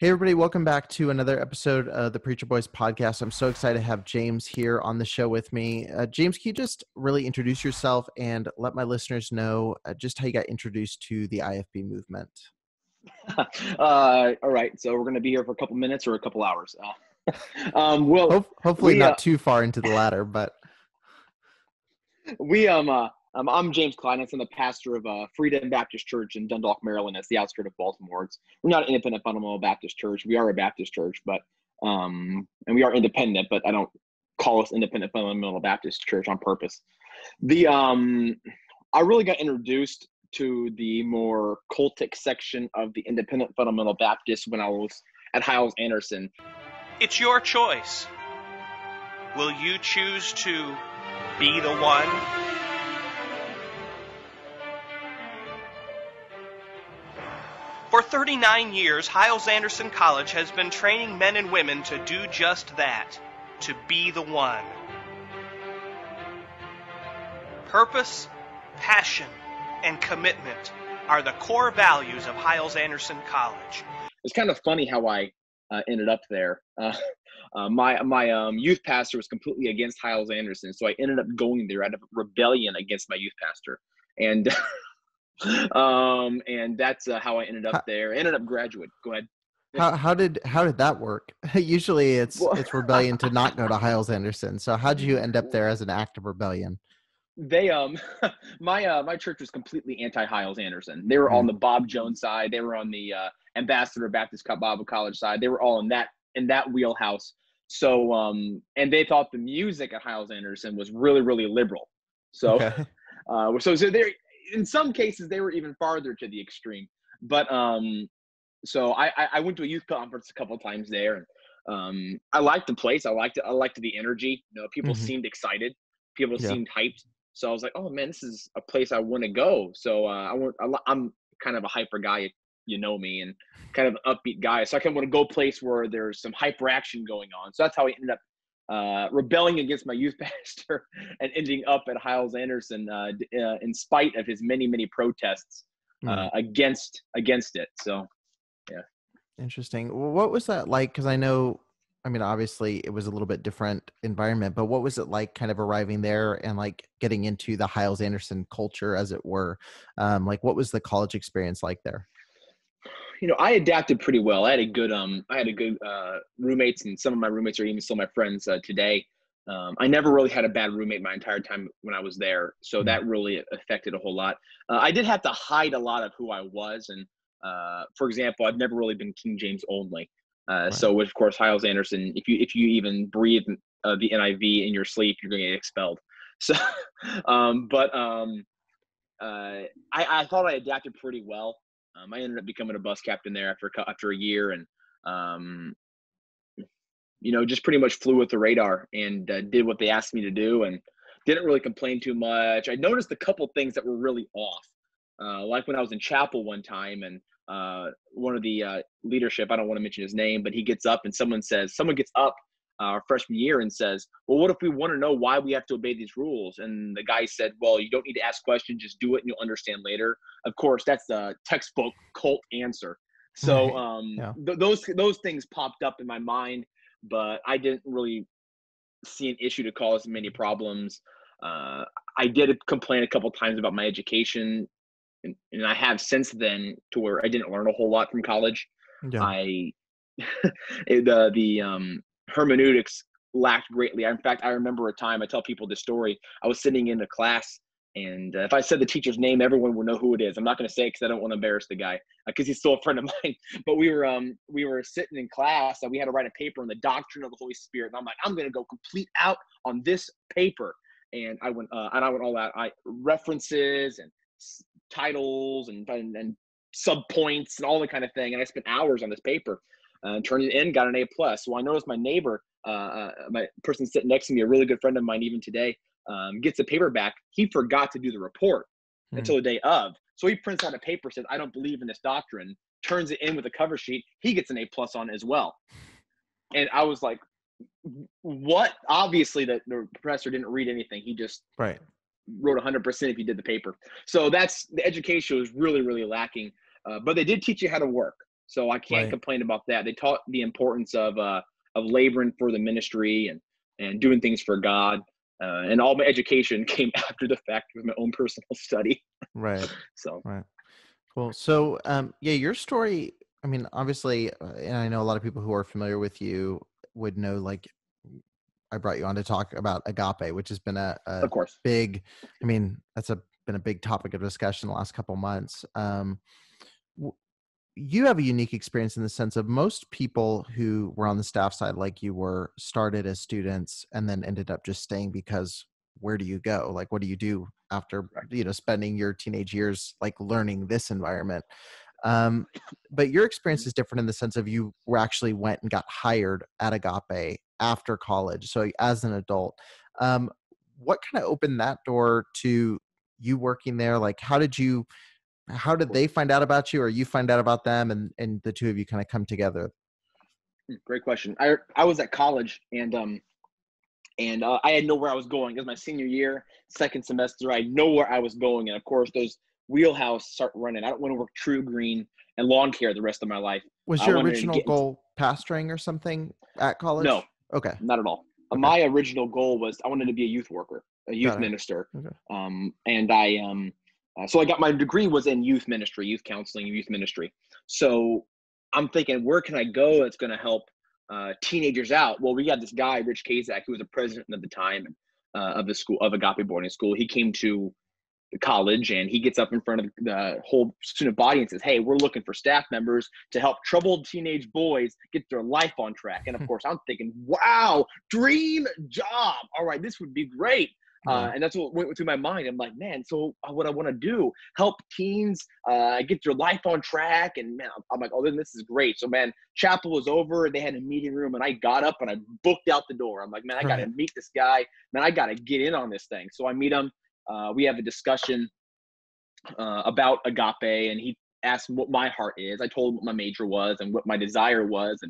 Hey, everybody, welcome back to another episode of the Preacher Boys podcast. I'm so excited to have James here on the show with me. James, can you just really introduce yourself and let my listeners know just how you got introduced to the IFB movement? All right, so we're going to be here for a couple minutes or a couple hours. Hopefully not too far into the latter, but I'm James Clidence. I'm the pastor of Freedom Baptist Church in Dundalk, Maryland. That's the outskirts of Baltimore. We're not an independent fundamental Baptist church. We are a Baptist church, but and we are independent, but I don't call us independent fundamental Baptist church on purpose. I really got introduced to the more cultic section of the independent fundamental Baptist when I was at Hyles-Anderson. It's your choice. Will you choose to be the one? For 39 years, Hyles-Anderson College has been training men and women to do just that, to be the one. Purpose, passion, and commitment are the core values of Hyles-Anderson College. It's kind of funny how I ended up there. My youth pastor was completely against Hyles-Anderson, so I ended up going there out of rebellion against my youth pastor, and and that's how I ended up there. I ended up graduate. Go ahead. How did that work? Usually it's rebellion to not go to Hyles-Anderson. So how did you end up there as an act of rebellion? They my church was completely anti Hyles-Anderson. They were on the Bob Jones side. They were on the Ambassador Baptist Bible College side. They were all in that wheelhouse. So and they thought the music at Hyles-Anderson was really, really liberal. So okay. so they, in some cases, they were even farther to the extreme. But so I went to a youth conference a couple of times there, and I liked the place. I liked it. I liked the energy. You know, people seemed excited. People seemed hyped. So I was like, oh man, this is a place I want to go. So I'm kind of a hyper guy, you know me, and kind of an upbeat guy. So I kind of want to go a place where there's some hyper action going on. So that's how I ended up rebelling against my youth pastor and ending up at Hyles-Anderson in spite of his many, many protests against it. So, yeah. Interesting. Well, what was that like? Because I mean, obviously it was a little bit different environment, but what was it like kind of arriving there and like getting into the Hyles-Anderson culture, as it were? Like, what was the college experience like there? You know, I adapted pretty well. I had a good roommates, and some of my roommates are even still my friends today. I never really had a bad roommate my entire time when I was there, so that really affected a whole lot. I did have to hide a lot of who I was, and for example, I've never really been King James only. Right. So of course, Hyles-Anderson, if you even breathe the NIV in your sleep, you're going to get expelled. So, I thought I adapted pretty well. I ended up becoming a bus captain there after a year, and you know, just pretty much flew with the radar and did what they asked me to do, and didn't really complain too much. I noticed a couple things that were really off, like when I was in chapel one time, and one of the leadership, I don't want to mention his name, but he gets up and someone gets up our freshman year and says, well, what if we want to know why we have to obey these rules? And the guy said, well, you don't need to ask questions, just do it and you'll understand later. Of course, that's the textbook cult answer. So those things popped up in my mind, but I didn't really see an issue to cause many problems. I did complain a couple times about my education, and I have since then, to where I didn't learn a whole lot from college. Yeah. The hermeneutics lacked greatly. In fact, I remember a time, I tell people this story. I was sitting in a class, and if I said the teacher's name, everyone would know who it is. I'm not going to say it because I don't want to embarrass the guy, because he's still a friend of mine. But we were sitting in class, and we had to write a paper on the doctrine of the Holy Spirit. And I'm like, I'm going to go complete out on this paper. And I went all out. References and titles and subpoints and all that kind of thing. And I spent hours on this paper, turned it in, got an A+. So I noticed my neighbor, my person sitting next to me, a really good friend of mine even today, gets the paper back. He forgot to do the report until the day of. So he prints out a paper, says, I don't believe in this doctrine, turns it in with a cover sheet. He gets an A+ on it as well. And I was like, what? Obviously the professor didn't read anything. He just wrote 100% if you did the paper. So the education was really, really lacking. But they did teach you how to work. So I can't Right. complain about that. They taught the importance of laboring for the ministry and doing things for God. And all my education came after the fact with my own personal study. Right. So Right. Cool. So, yeah, your story, I mean, obviously, and I know a lot of people who are familiar with you would know, like, I brought you on to talk about agape, which has been a of course, big, I mean, been a big topic of discussion the last couple months. W- you have a unique experience in the sense of most people who were on the staff side, like you were, started as students and then ended up just staying because where do you go? Like, what do you do after, correct. spending your teenage years, like learning this environment? Um, but your experience is different in the sense of you were actually went and got hired at Agape after college. So as an adult, um, what kind of opened that door to you working there? Like, how did they find out about you or you find out about them, and the two of you kind of come together? Great question. I was at college and I had nowhere I was going. It was my senior year, second semester. I had nowhere I was going, and of course, those wheelhouse start running. I don't want to work True Green and lawn care the rest of my life. Was I your wanted to original get into goal pastoring or something at no, college? Okay. not at all. Okay. My original goal was I wanted to be a youth worker, a youth Got it. minister, Okay. and so I got my degree was in youth ministry, youth counseling, youth ministry. So I'm thinking, where can I go that's going to help teenagers out? Well, we got this guy, Rich Kazak, who was the president at the time of the school of Agape Boarding School. He came to the college and he gets up in front of the whole student body and says, "Hey, we're looking for staff members to help troubled teenage boys get their life on track." And of course, I'm thinking, wow, dream job. All right, this would be great. Yeah. And that's what went through my mind. I'm like, man, so what I want to do, help teens get their life on track. And man, I'm like, oh, then this is great. So man, chapel was over. They had a meeting room and I got up and I booked out the door. I'm like, man, I got to Right. meet this guy. Man, I got to get in on this thing. So I meet him. We have a discussion about agape, and he asked what my heart is. I told him what my major was and what my desire was,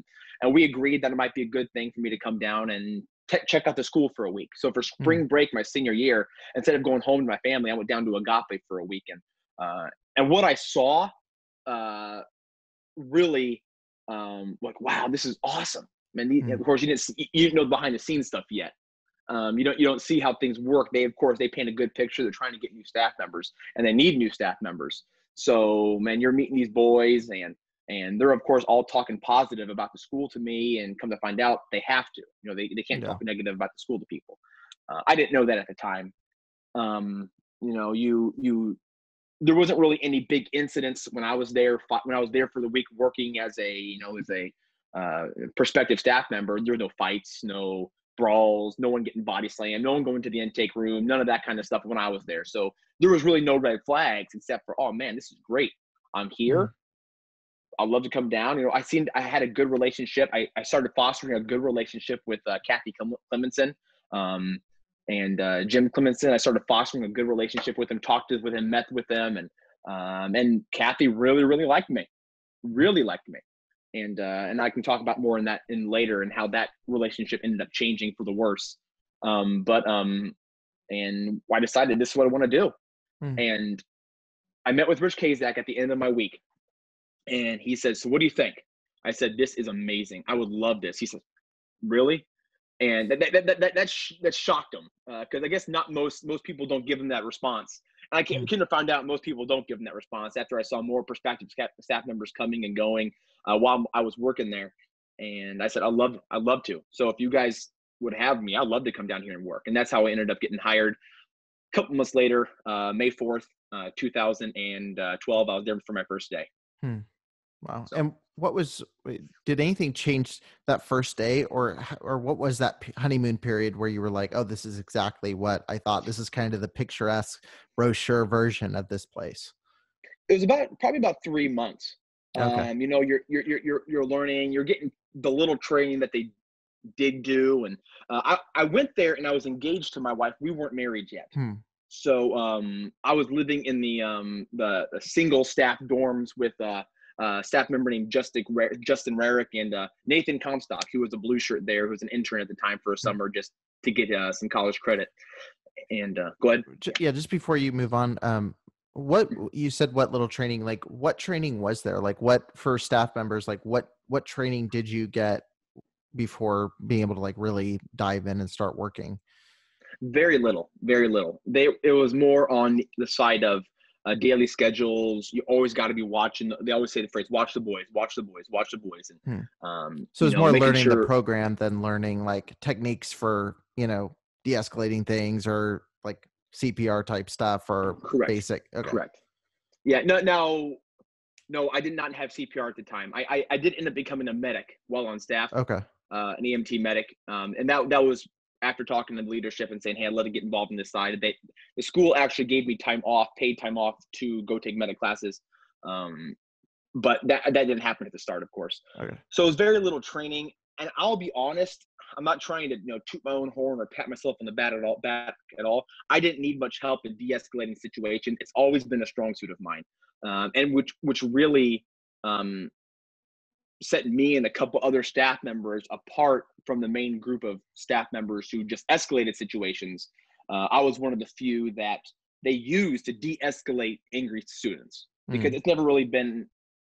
and we agreed that it might be a good thing for me to come down and check out the school for a week. So for Mm. spring break, my senior year, instead of going home to my family, I went down to Agape for a weekend. And what I saw really like, wow, this is awesome. Man, Mm. of course, you didn't know behind the scenes stuff yet. You don't see how things work. Of course they paint a good picture. They're trying to get new staff members and they need new staff members. So man, you're meeting these boys and they're of course all talking positive about the school to me, and come to find out they have to. They can't Yeah. talk negative about the school to people. I didn't know that at the time. You there wasn't really any big incidents when I was there. When I was there for the week working as a prospective staff member, there were no fights, no brawls, no one getting body slammed, no one going to the intake room, none of that kind of stuff when I was there. So there was really no red flags except for, oh man, this is great. I'm Mm. here. I'd love to come down. I had a good relationship. I started fostering a good relationship with Kathy Clemenson and Jim Clemenson. I started fostering a good relationship with him, talked with him, met with them, and Kathy really, really liked me, really liked me. And I can talk about more in that in later and how that relationship ended up changing for the worse. And I decided this is what I want to do. Mm. And I met with Rich Kazak at the end of my week. And he said, "So what do you think?" I said, "This is amazing. I would love this." He said, "Really?" And that shocked him because I guess not most people don't give him that response. And I Mm. couldn't have found out most people don't give him that response after I saw more prospective staff members coming and going while I was working there. And I said, I'd love to. So if you guys would have me, I'd love to come down here and work. And that's how I ended up getting hired. A couple months later, May 4th, 2012, I was there for my first day. Hmm. Wow. So And did anything change that first day, or what was that honeymoon period where you were like, oh, this is exactly what I thought. This is kind of the picturesque brochure version of this place. it was probably about 3 months. Okay. You're learning, you're getting the little training that they did do. And I went there and I was engaged to my wife. We weren't married yet. Hmm. So I was living in the single staff dorms with a staff member named Justin Rarick and Nathan Comstock, who was a blue shirt there, who was an intern at the time for a Hmm. summer just to get some college credit. And go ahead. Yeah, just before you move on, What you said, what little training, like what training was there? Like what for staff members, like what training did you get before being able to like really dive in and start working? Very little, very little. It was more on the side of daily schedules. You always got to be watching. They always say the phrase, "Watch the boys, watch the boys, watch the boys," and Hmm. So it's more making learning the sure. program than learning like techniques for, de-escalating things or like CPR type stuff or Correct, basic. Okay. correct. Yeah. No, I did not have CPR at the time. I did end up becoming a medic while on staff, Okay. an EMT medic, and that was after talking to the leadership and saying, "Hey, I'd love to get involved in this side." The school actually gave me time off, paid time off to go take medic classes, but that didn't happen at the start, of course. Okay. So it was very little training, and I'll be honest, I'm not trying to toot my own horn or pat myself on the back at all. I didn't need much help in de-escalating situations. It's always been a strong suit of mine, and which really set me and a couple other staff members apart from the main group of staff members who just escalated situations. I was one of the few that they used to de-escalate angry students because it's never really been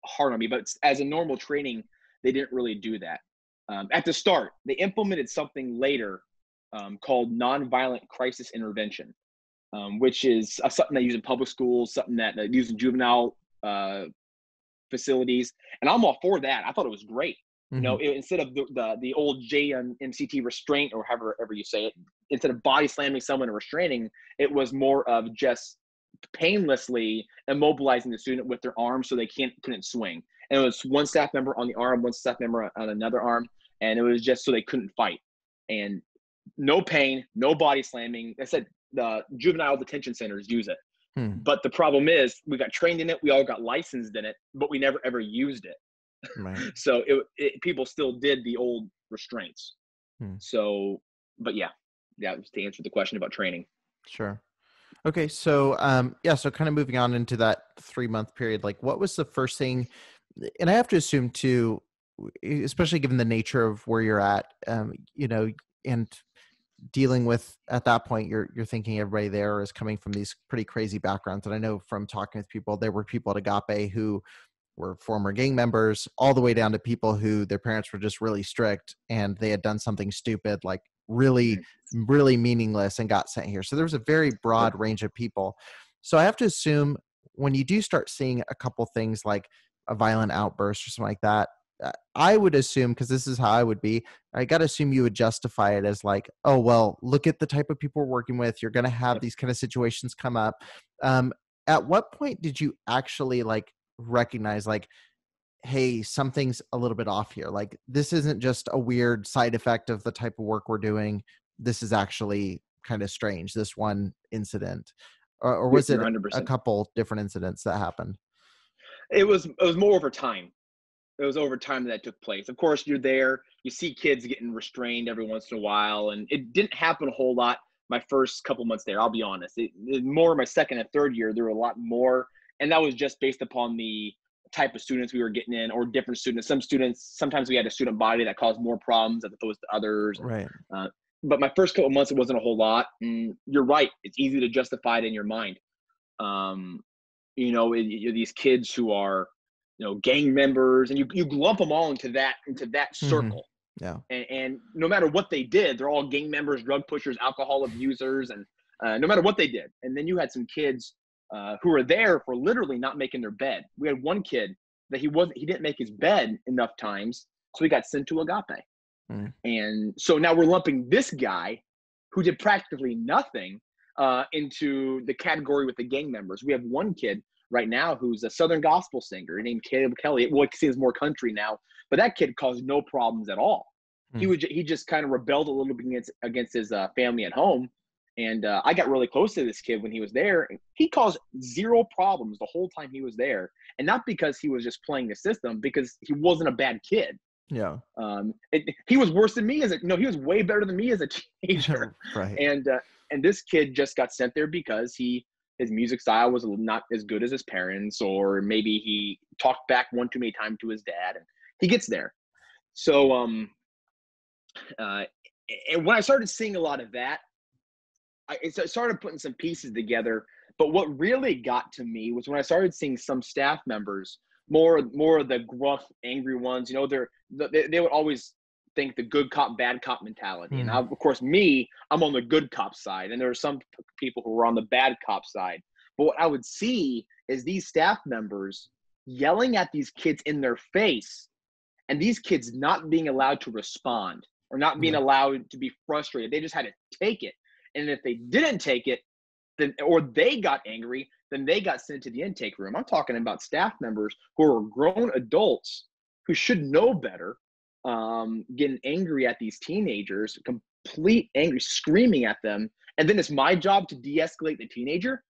hard on me. But as a normal training, they didn't really do that. At the start, they implemented something later called nonviolent crisis intervention, which is something they use in public schools, something that they use in juvenile facilities, and I'm all for that. I thought it was great. Mm-hmm. Instead of the old JMCT restraint or however you say it, instead of body slamming someone or restraining, it was more of just painlessly immobilizing the student with their arm so they couldn't swing. And it was one staff member on the arm, one staff member on another arm, and it was just so they couldn't fight. And no pain, no body slamming. I said the juvenile detention centers use it. But the problem is we got trained in it. We all got licensed in it, but we never ever used it. Right. So people still did the old restraints. So, but yeah, was to answer the question about training. Sure. Okay. So, so kind of moving on into that 3-month period, like what was the first thing, and I have to assume too, especially given the nature of where you're at, and dealing with at that point, you're thinking everybody there is coming from these pretty crazy backgrounds. And I know from talking with people, there were people at Agape who were former gang members, all the way down to people who their parents were just really strict and they had done something stupid, like really, really meaningless, and got sent here. So there was a very broad range of people. So I have to assume when you do start seeing a couple things like a violent outburst or something like that, I would assume, because this is how I would be, I got to assume you would justify it as like, oh, well, look at the type of people we're working with. You're going to have these kind of situations come up. At what point did you actually like recognize like, hey, something's a little bit off here? Like, this isn't just a weird side effect of the type of work we're doing. This is actually kind of strange, this one incident. Or was it 100%. a couple different incidents that happened? It was more over time. It was over time that took place. Of course, you're there. You see kids getting restrained every once in a while, and it didn't happen a whole lot my first couple months there. I'll be honest. It more my second and third year, there were a lot more, and that was just based upon the type of students we were getting in, or different students. Some students, sometimes we had a student body that caused more problems as opposed to others. Right. But my first couple months, it wasn't a whole lot. And you're right. It's easy to justify it in your mind. These kids who are, gang members, and you lump them all into that circle. Yeah. And no matter what they did, they're all gang members, drug pushers, alcohol abusers, and no matter what they did. And then you had some kids who were there for literally not making their bed. We had one kid that he didn't make his bed enough times, so he got sent to Agape. And so now we're lumping this guy who did practically nothing into the category with the gang members. We have one kid right now who's a Southern gospel singer named Caleb Kelly. Well, he sings more country now, but that kid caused no problems at all. He just kind of rebelled a little bit against his family at home. And I got really close to this kid when he was there. He caused zero problems the whole time he was there. And not because he was just playing the system, because he wasn't a bad kid. Yeah. He was worse than me he was way better than me as a teenager. Right. And this kid just got sent there because his music style was not as good as his parents, or maybe he talked back one too many times to his dad, and he gets there. So, and when I started seeing a lot of that, I started putting some pieces together But what really got to me was when I started seeing some staff members, more of the gruff, angry ones. You know, they would always think the good cop, bad cop mentality. And of course, I'm on the good cop side, and there are some people who were on the bad cop side. But what I would see is these staff members yelling at these kids in their face, and these kids not being allowed to respond or not being allowed to be frustrated. They just had to take it. And if they didn't take it, then, or they got angry, then they got sent to the intake room. I'm talking about staff members who are grown adults who should know better, getting angry at these teenagers, complete angry, screaming at them. And then it's my job to de-escalate the teenager.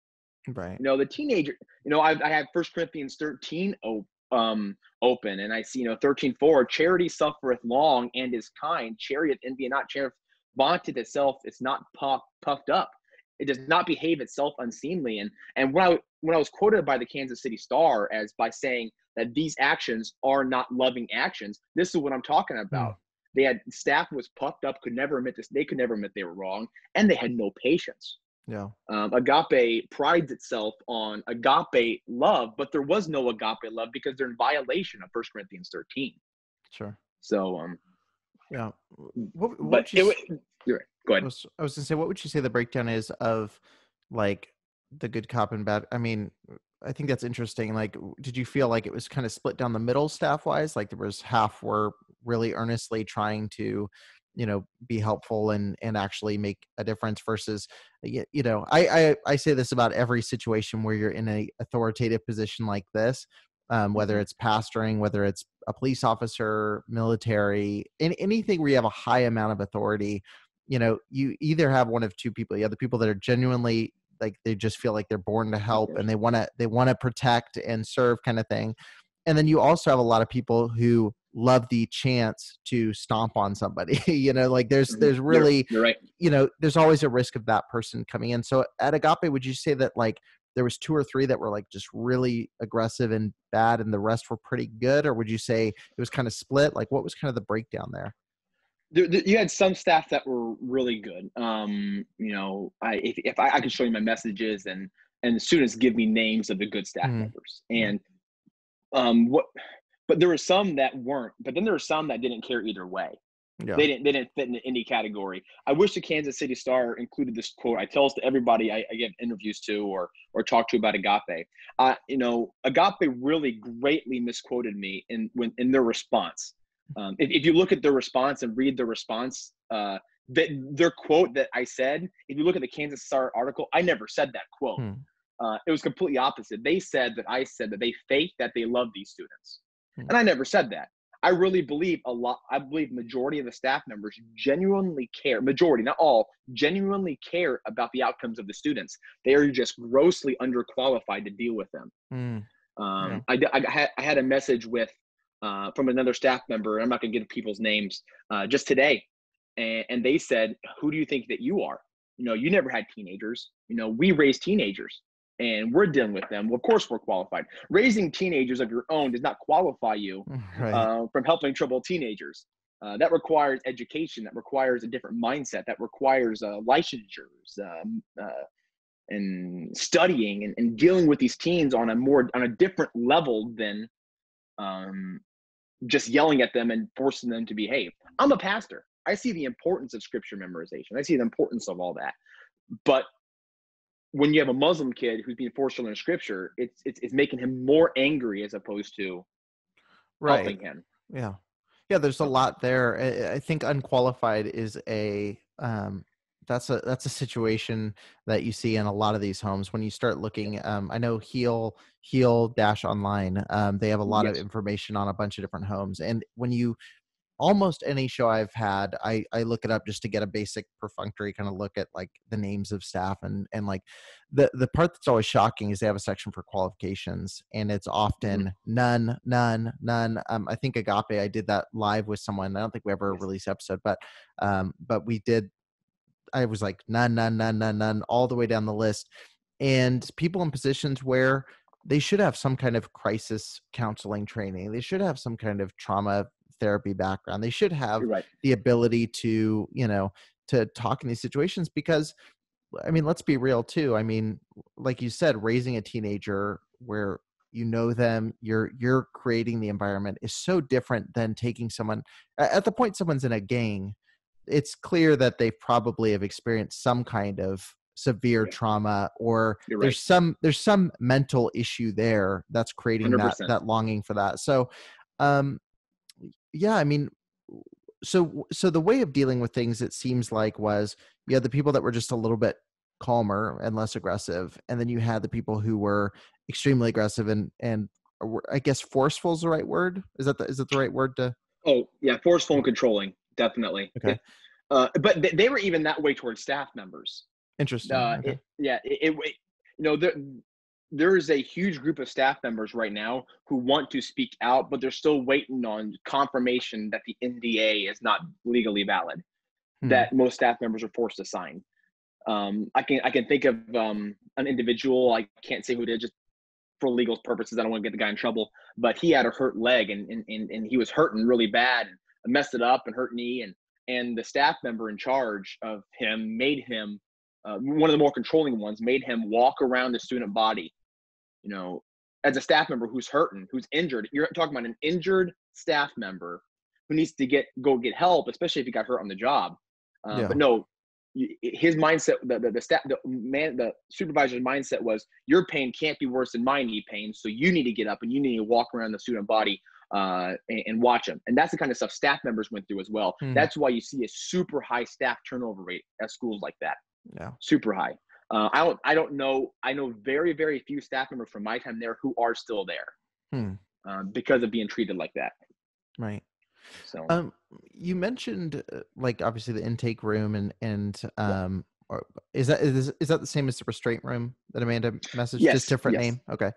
Right. You know, the teenager, you know, I have 1 Corinthians 13 open, and I see, 13:4, charity suffereth long and is kind. Chariot envy not, charity vaunteth itself. It's not puffed up. It does not behave itself unseemly. And when I was quoted by the Kansas City Star as by saying that these actions are not loving actions, this is what I'm talking about. They had staff who was puffed up, could never admit this. They could never admit they were wrong, and they had no patience. Yeah. Agape prides itself on agape love, but there was no agape love because they're in violation of 1 Corinthians 13. Sure. So, yeah. You're right. Go ahead. I was gonna say, what would you say the breakdown is of like the good cop and bad? I mean, I think that's interesting. Like, did you feel like it was kind of split down the middle staff wise? Like there was half were really earnestly trying to, be helpful and actually make a difference versus, I say this about every situation where you're in a authoritative position like this, whether it's pastoring, whether it's a police officer, military, anything where you have a high amount of authority. You either have one of two people. You have the people that are genuinely like, they just feel like they're born to help and they want to protect and serve kind of thing. And then you also have a lot of people who love the chance to stomp on somebody. There's really, you're right. There's always a risk of that person coming in. So at Agape, would you say that like there was 2 or 3 that were like just really aggressive and bad and the rest were pretty good? Or would you say it was kind of split? Like what was kind of the breakdown there? You had some staff that were really good. If I could show you my messages and the students give me names of the good staff members. And but there were some that weren't. But then there were some that didn't care either way. Yeah. They didn't fit in any category. I wish the Kansas City Star included this quote. I tell this to everybody I give interviews to or talk to about Agape. Agape really greatly misquoted me in their response. If you look at their response and read the response, their quote that I said, if you look at the Kansas Star article, I never said that quote. It was completely opposite. They said that I said that they fake that they love these students. And I never said that. I really believe I believe majority of the staff members genuinely care, majority, not all, genuinely care about the outcomes of the students. They are just grossly underqualified to deal with them. I had a message from another staff member, and I'm not going to give people's names, just today. And they said, who do you think that you are? You never had teenagers. We raise teenagers and we're dealing with them. Well, of course we're qualified. Raising teenagers of your own does not qualify you from helping troubled teenagers. That requires education. That requires a different mindset. That requires licensures and studying and dealing with these teens on a different level than just yelling at them and forcing them to behave. I'm a pastor. I see the importance of scripture memorization. I see the importance of all that. But when you have a Muslim kid who's being forced to learn scripture, it's making him more angry as opposed to helping him. Yeah. There's a lot there. I think unqualified is that's a situation that you see in a lot of these homes when you start looking. I know Heal-Online. They have a lot of information on a bunch of different homes, and when you almost any show I've had, I look it up just to get a basic perfunctory kind of look at like the names of staff and like the part that's always shocking is they have a section for qualifications and it's often none. I think Agape, I did that live with someone. I don't think we ever released episode, but we did. I was like none all the way down the list, and people in positions where they should have some kind of crisis counseling training. They should have some kind of trauma therapy background. They should have the ability to, to talk in these situations, because I mean, let's be real too. I mean, like you said, raising a teenager where you know them, you're creating the environment is so different than taking someone at the point someone's in a gang. It's clear that they probably have experienced some kind of severe Yeah, trauma, or you're right. there's some mental issue there that's creating that 100%. that longing for that. So, um, yeah, I mean, so the way of dealing with things, it seems like, was you had the people that were just a little bit calmer and less aggressive, and then you had the people who were extremely aggressive and I guess forceful is the right word. Is that the right word to? Oh, yeah, forceful and controlling, definitely. Okay, But they were even that way towards staff members. interesting. Okay. You know, there is a huge group of staff members right now who want to speak out, but they're still waiting on confirmation that the NDA is not legally valid, Hmm. that most staff members are forced to sign. I can think of an individual. I can't say who it is, just for legal purposes. I don't want to get the guy in trouble, but he had a hurt leg and he was hurting really bad and messed it up and hurt knee. And the staff member in charge of him made him, one of the more controlling ones, made him walk around the student body, you know, as a staff member who's hurting, who's injured. You're talking about an injured staff member who needs to go get help, especially if he got hurt on the job. Yeah. But no, his mindset, the supervisor's mindset was, your pain can't be worse than my knee pain, so you need to get up and you need to walk around the student body and watch them. And that's the kind of stuff staff members went through as well. Hmm. That's why you see a super high staff turnover rate at schools like that. Yeah. Super high. I don't know. I know very, very few staff members from my time there who are still there because of being treated like that. Right. So, You mentioned like obviously the intake room and yeah. or is that the same as the restraint room that Amanda messaged? Yes, Just different yes, name. Okay.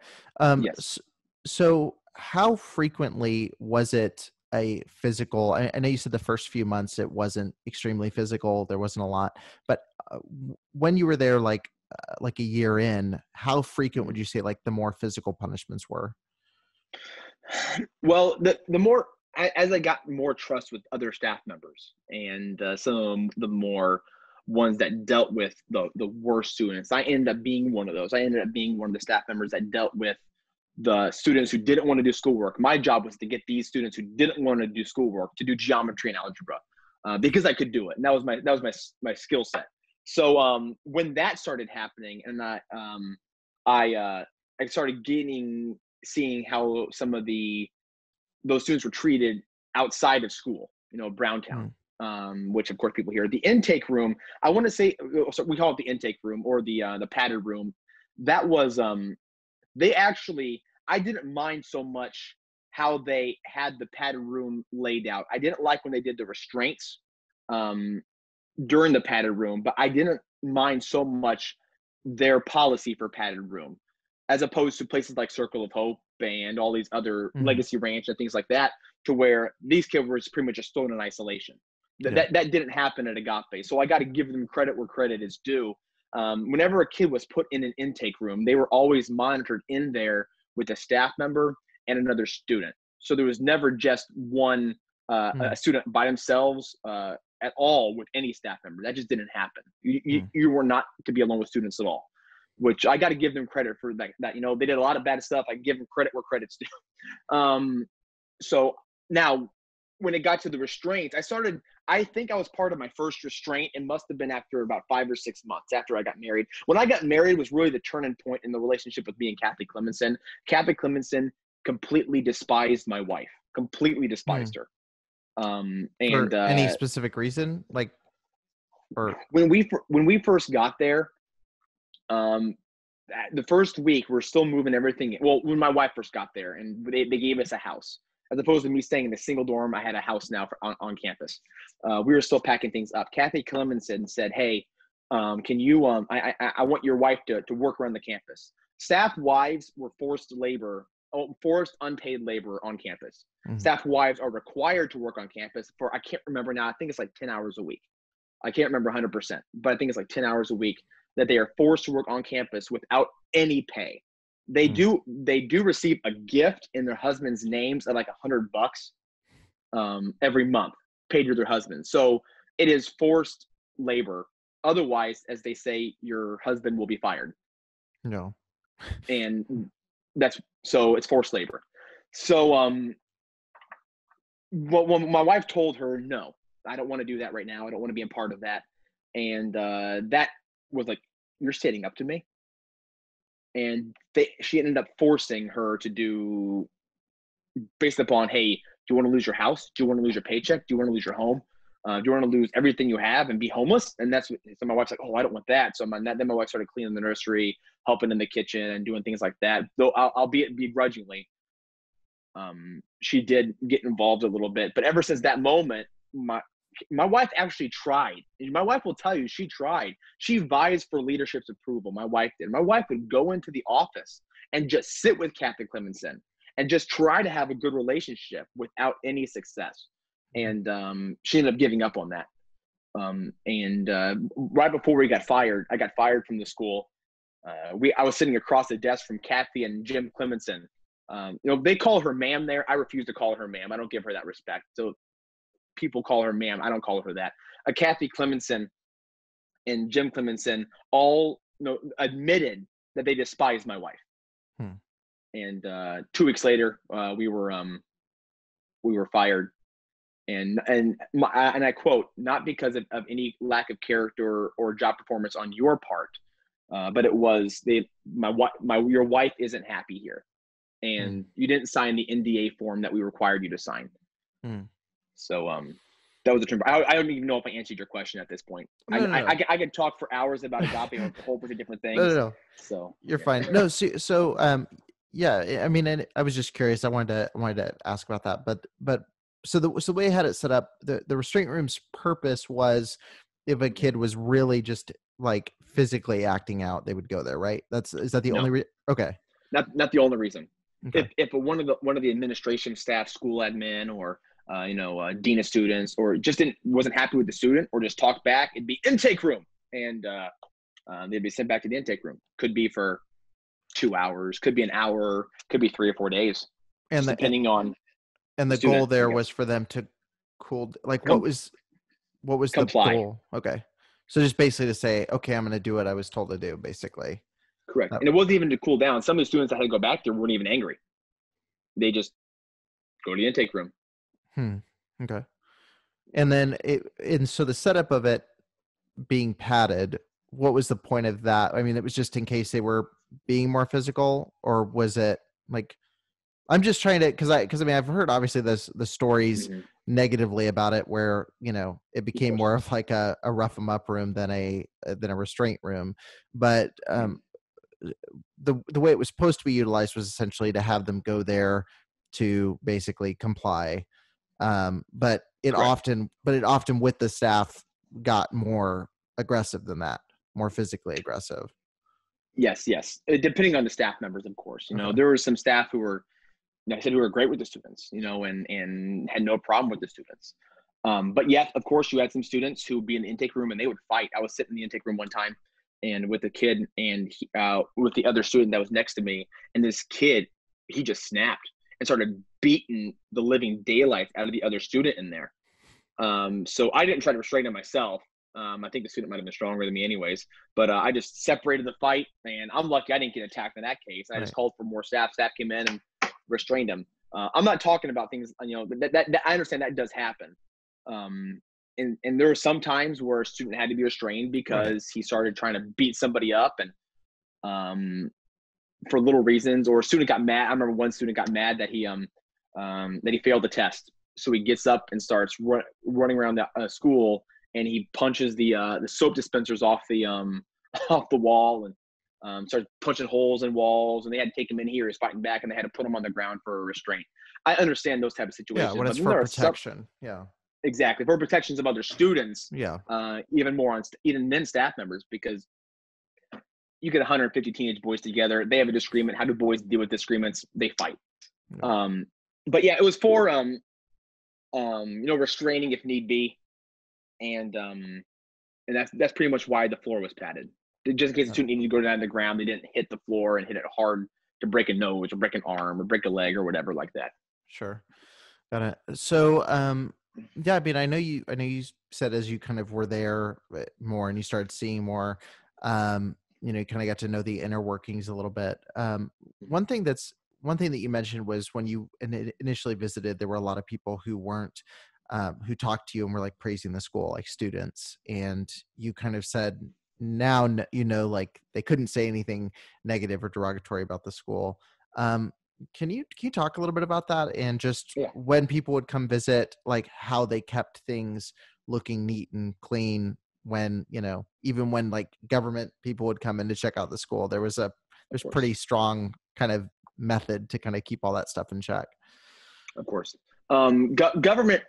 yes. So how frequently was it a physical? I know you said the first few months it wasn't extremely physical. There wasn't a lot, but when you were there, like a year in, how frequent would you say like the more physical punishments were? Well, the more as I got more trust with other staff members and some of the more ones that dealt with the worst students, I ended up being one of those. I ended up being one of the staff members that dealt with the students who didn't want to do schoolwork. My job was to get these students who didn't want to do schoolwork to do geometry and algebra because I could do it, and that was my skill set. So when that started happening, and I started seeing how some of those students were treated outside of school, Browntown, which of course people hear. The intake room, I want to say, so we call it the intake room or the padded room. That was, they actually, I didn't mind so much how they had the padded room laid out. I didn't like when they did the restraints during the padded room, but I didn't mind so much their policy for padded room, as opposed to places like Circle of Hope and all these other Legacy Ranch and things like that, to where these kids were pretty much just thrown in isolation. That didn't happen at Agape. So I got to give them credit where credit is due. Whenever a kid was put in an intake room, they were always monitored in there with a staff member and another student. So there was never just one a student by themselves at all with any staff member. That just didn't happen. You were not to be alone with students at all, which I got to give them credit for that. They did a lot of bad stuff. I give them credit where credit's due. So now when it got to the restraints, I think I was part of my first restraint. It must have been after about 5 or 6 months after I got married. When I got married was really the turning point in the relationship with me and Kathy Clemenson. Kathy Clemenson completely despised my wife, completely despised her. For any specific reason? Like, or when we first got there, the first week we're still moving everything. Well, when my wife first got there, and they gave us a house, as opposed to me staying in a single dorm. I had a house now on campus. We were still packing things up. Kathy Clemenson said, "Hey, can you? I want your wife to work around the campus." Staff wives were forced unpaid labor on campus. Staff wives are required to work on campus for, I can't remember now, I think it's like 10 hours a week. I can't remember 100%, but I think it's like 10 hours a week that they are forced to work on campus without any pay. They do receive a gift in their husband's names of like $100 every month paid to their husbands. So it is forced labor Otherwise, as they say, your husband will be fired. No. And so it's forced labor. So when my wife told her, no, I don't want to do that right now. I don't want to be a part of that. And that was like, you're standing up to me. And she ended up forcing her to do, based upon, hey, do you want to lose your house? Do you want to lose your paycheck? Do you want to lose your home? Do you want to lose everything you have and be homeless? And so my wife's like, oh, I don't want that. So then my wife started cleaning the nursery, helping in the kitchen and doing things like that. Though albeit begrudgingly, she did get involved a little bit. But ever since that moment, my wife actually tried. My wife will tell you she tried. She vies for leadership's approval. My wife did. My wife would go into the office and just sit with Captain Clemenson and just try to have a good relationship without any success. And she ended up giving up on that. Right before I got fired from the school. I was sitting across the desk from Kathy and Jim Clemenson. They call her ma'am there. I refuse to call her ma'am. I don't give her that respect. So people call her ma'am. I don't call her that. Kathy Clemenson and Jim Clemenson all admitted that they despised my wife. And 2 weeks later, we were fired. And I quote, not because of any lack of character or job performance on your part, but it was your wife isn't happy here, and you didn't sign the NDA form that we required you to sign. So that was the term. I don't even know if I answered your question at this point. No. I could talk for hours about Agape and a whole bunch of different things. No. So You're fine. No, so yeah, I mean, and I was just curious. I wanted to ask about that, but so the way I had it set up, the restraint room's purpose was if a kid was really just like physically acting out, they would go there, right? Is that the only reason? Okay. Not the only reason. Okay. If one of the administration staff, school admin, or dean of students, or just wasn't happy with the student, or just talked back, it'd be intake room, and they'd be sent back to the intake room. Could be for 2 hours, could be an hour, could be 3 or 4 days, and depending on. And the goal there was for them to what was comply. the goal? Okay. So just basically to say, okay, I'm going to do what I was told to do, basically. Correct. And it wasn't even to cool down. Some of the students that had to go back there weren't even angry. They just go to the intake room. Okay. And then so the setup of it being padded, what was the point of that? I mean, it was just in case they were being more physical, or was it like, I'm just trying to, because I mean, I've heard obviously the stories negatively about it, where it became more of like a rough 'em up room than a restraint room. But the way it was supposed to be utilized was essentially to have them go there to basically comply. But it often with the staff got more aggressive than that, more physically aggressive. Yes. Depending on the staff members, of course. There were some staff who were, I said, we were great with the students, and had no problem with the students. But yes, of course, you had some students who would be in the intake room and they would fight. I was sitting in the intake room one time and with a kid and with the other student that was next to me. And this kid, he just snapped and started beating the living daylights out of the other student in there. So I didn't try to restrain him myself. I think the student might have been stronger than me anyways, but I just separated the fight, and I'm lucky I didn't get attacked in that case. I just called for more staff. Staff came in and restrained him. I'm not talking about things, that I understand that does happen. And there were some times where a student had to be restrained because he started trying to beat somebody up, and for little reasons, or a student got mad. I remember one student got mad that he failed the test. So he gets up and starts running around the school, and he punches the soap dispensers off the wall, and started punching holes in walls, and they had to take him in here. He was fighting back, and they had to put him on the ground for a restraint. I understand those type of situations. Yeah, when it's for protection. Exactly, for protections of other students. Yeah. Even more on even then staff members, because you get 150 teenage boys together. They have a disagreement. How do boys deal with disagreements? They fight. Yeah. But yeah, it was for restraining if need be, and that's pretty much why the floor was padded. Just in case the student needed to go down to the ground, they didn't hit the floor and hit it hard to break a nose or break an arm or break a leg or whatever like that. Sure. Got it. So Yeah, I mean, I know you said as you kind of were there more and you started seeing more, you kind of got to know the inner workings a little bit. Mhm. One thing that's one thing that you mentioned was when you initially visited, there were a lot of people who weren't, who talked to you and were like praising the school, like students, and you kind of said now, like they couldn't say anything negative or derogatory about the school. Um, can you talk a little bit about that and just Yeah, when people would come visit, like how they kept things looking neat and clean when, even when like government people would come in to check out the school, of there's course. pretty strong kind of method to kind of keep all that stuff in check. Of course. Government,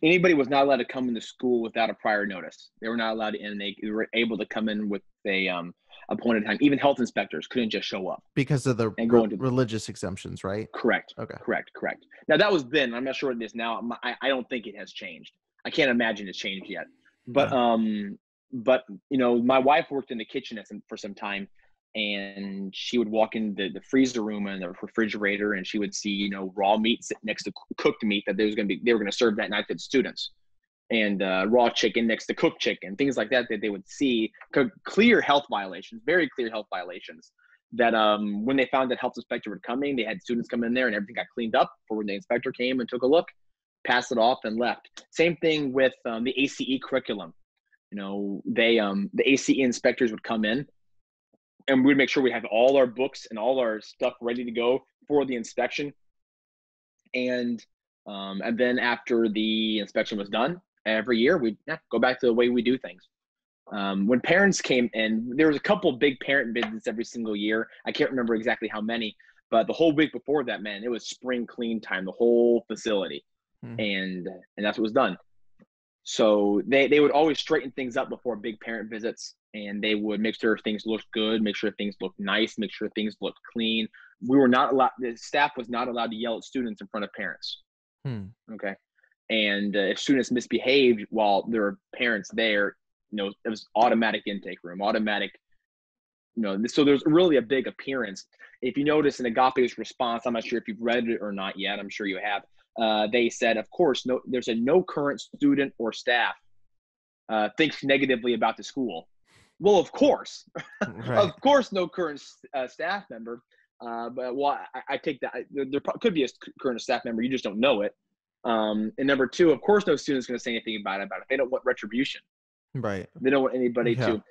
anybody was not allowed to come into school without a prior notice. They were not allowed in. They were able to come in with a appointed time. Even health inspectors couldn't just show up Because of the and go into. religious exemptions, right? Correct, Okay. correct. Now that was then. I'm not sure what it is now. I don't think it has changed. I can't imagine it's changed yet. But Yeah. my wife worked in the kitchen for some time, and she would walk in the freezer room and the refrigerator, and she would see raw meat sitting next to cooked meat that they were going to serve that night to the students, and raw chicken next to cooked chicken, things like that they would see clear health violations, very clear health violations. That when they found that health inspector were coming, they had students come in there and everything got cleaned up for when the inspector came and took a look, passed it off and left. Same thing with the ACE curriculum. The ACE inspectors would come in and we'd make sure we have all our books and all our stuff ready to go for the inspection. And then after the inspection was done, every year we'd go back to the way we do things. When parents came in, there was a couple of big parent visits every single year. I can't remember exactly how many, but the whole week before that, man, it was spring clean time, the whole facility, Hmm. and that's what was done. So they would always straighten things up before big parent visits, and they would make sure things looked good, make sure things looked nice, make sure things looked clean. We were not allowed. The staff was not allowed to yell at students in front of parents. Hmm. Okay. And if students misbehaved while there were parents there, it was automatic intake room, automatic, so there's really a big appearance. If you notice in Agape's response, I'm not sure if you've read it or not yet. I'm sure you have. They said, of course, no current student or staff thinks negatively about the school. Well, of course, Right. of course, no current staff member. But I take that there could be a current staff member, you just don't know it. And number two, of course, no student's going to say anything about it. They don't want retribution. Right. They don't want anybody Yeah. to,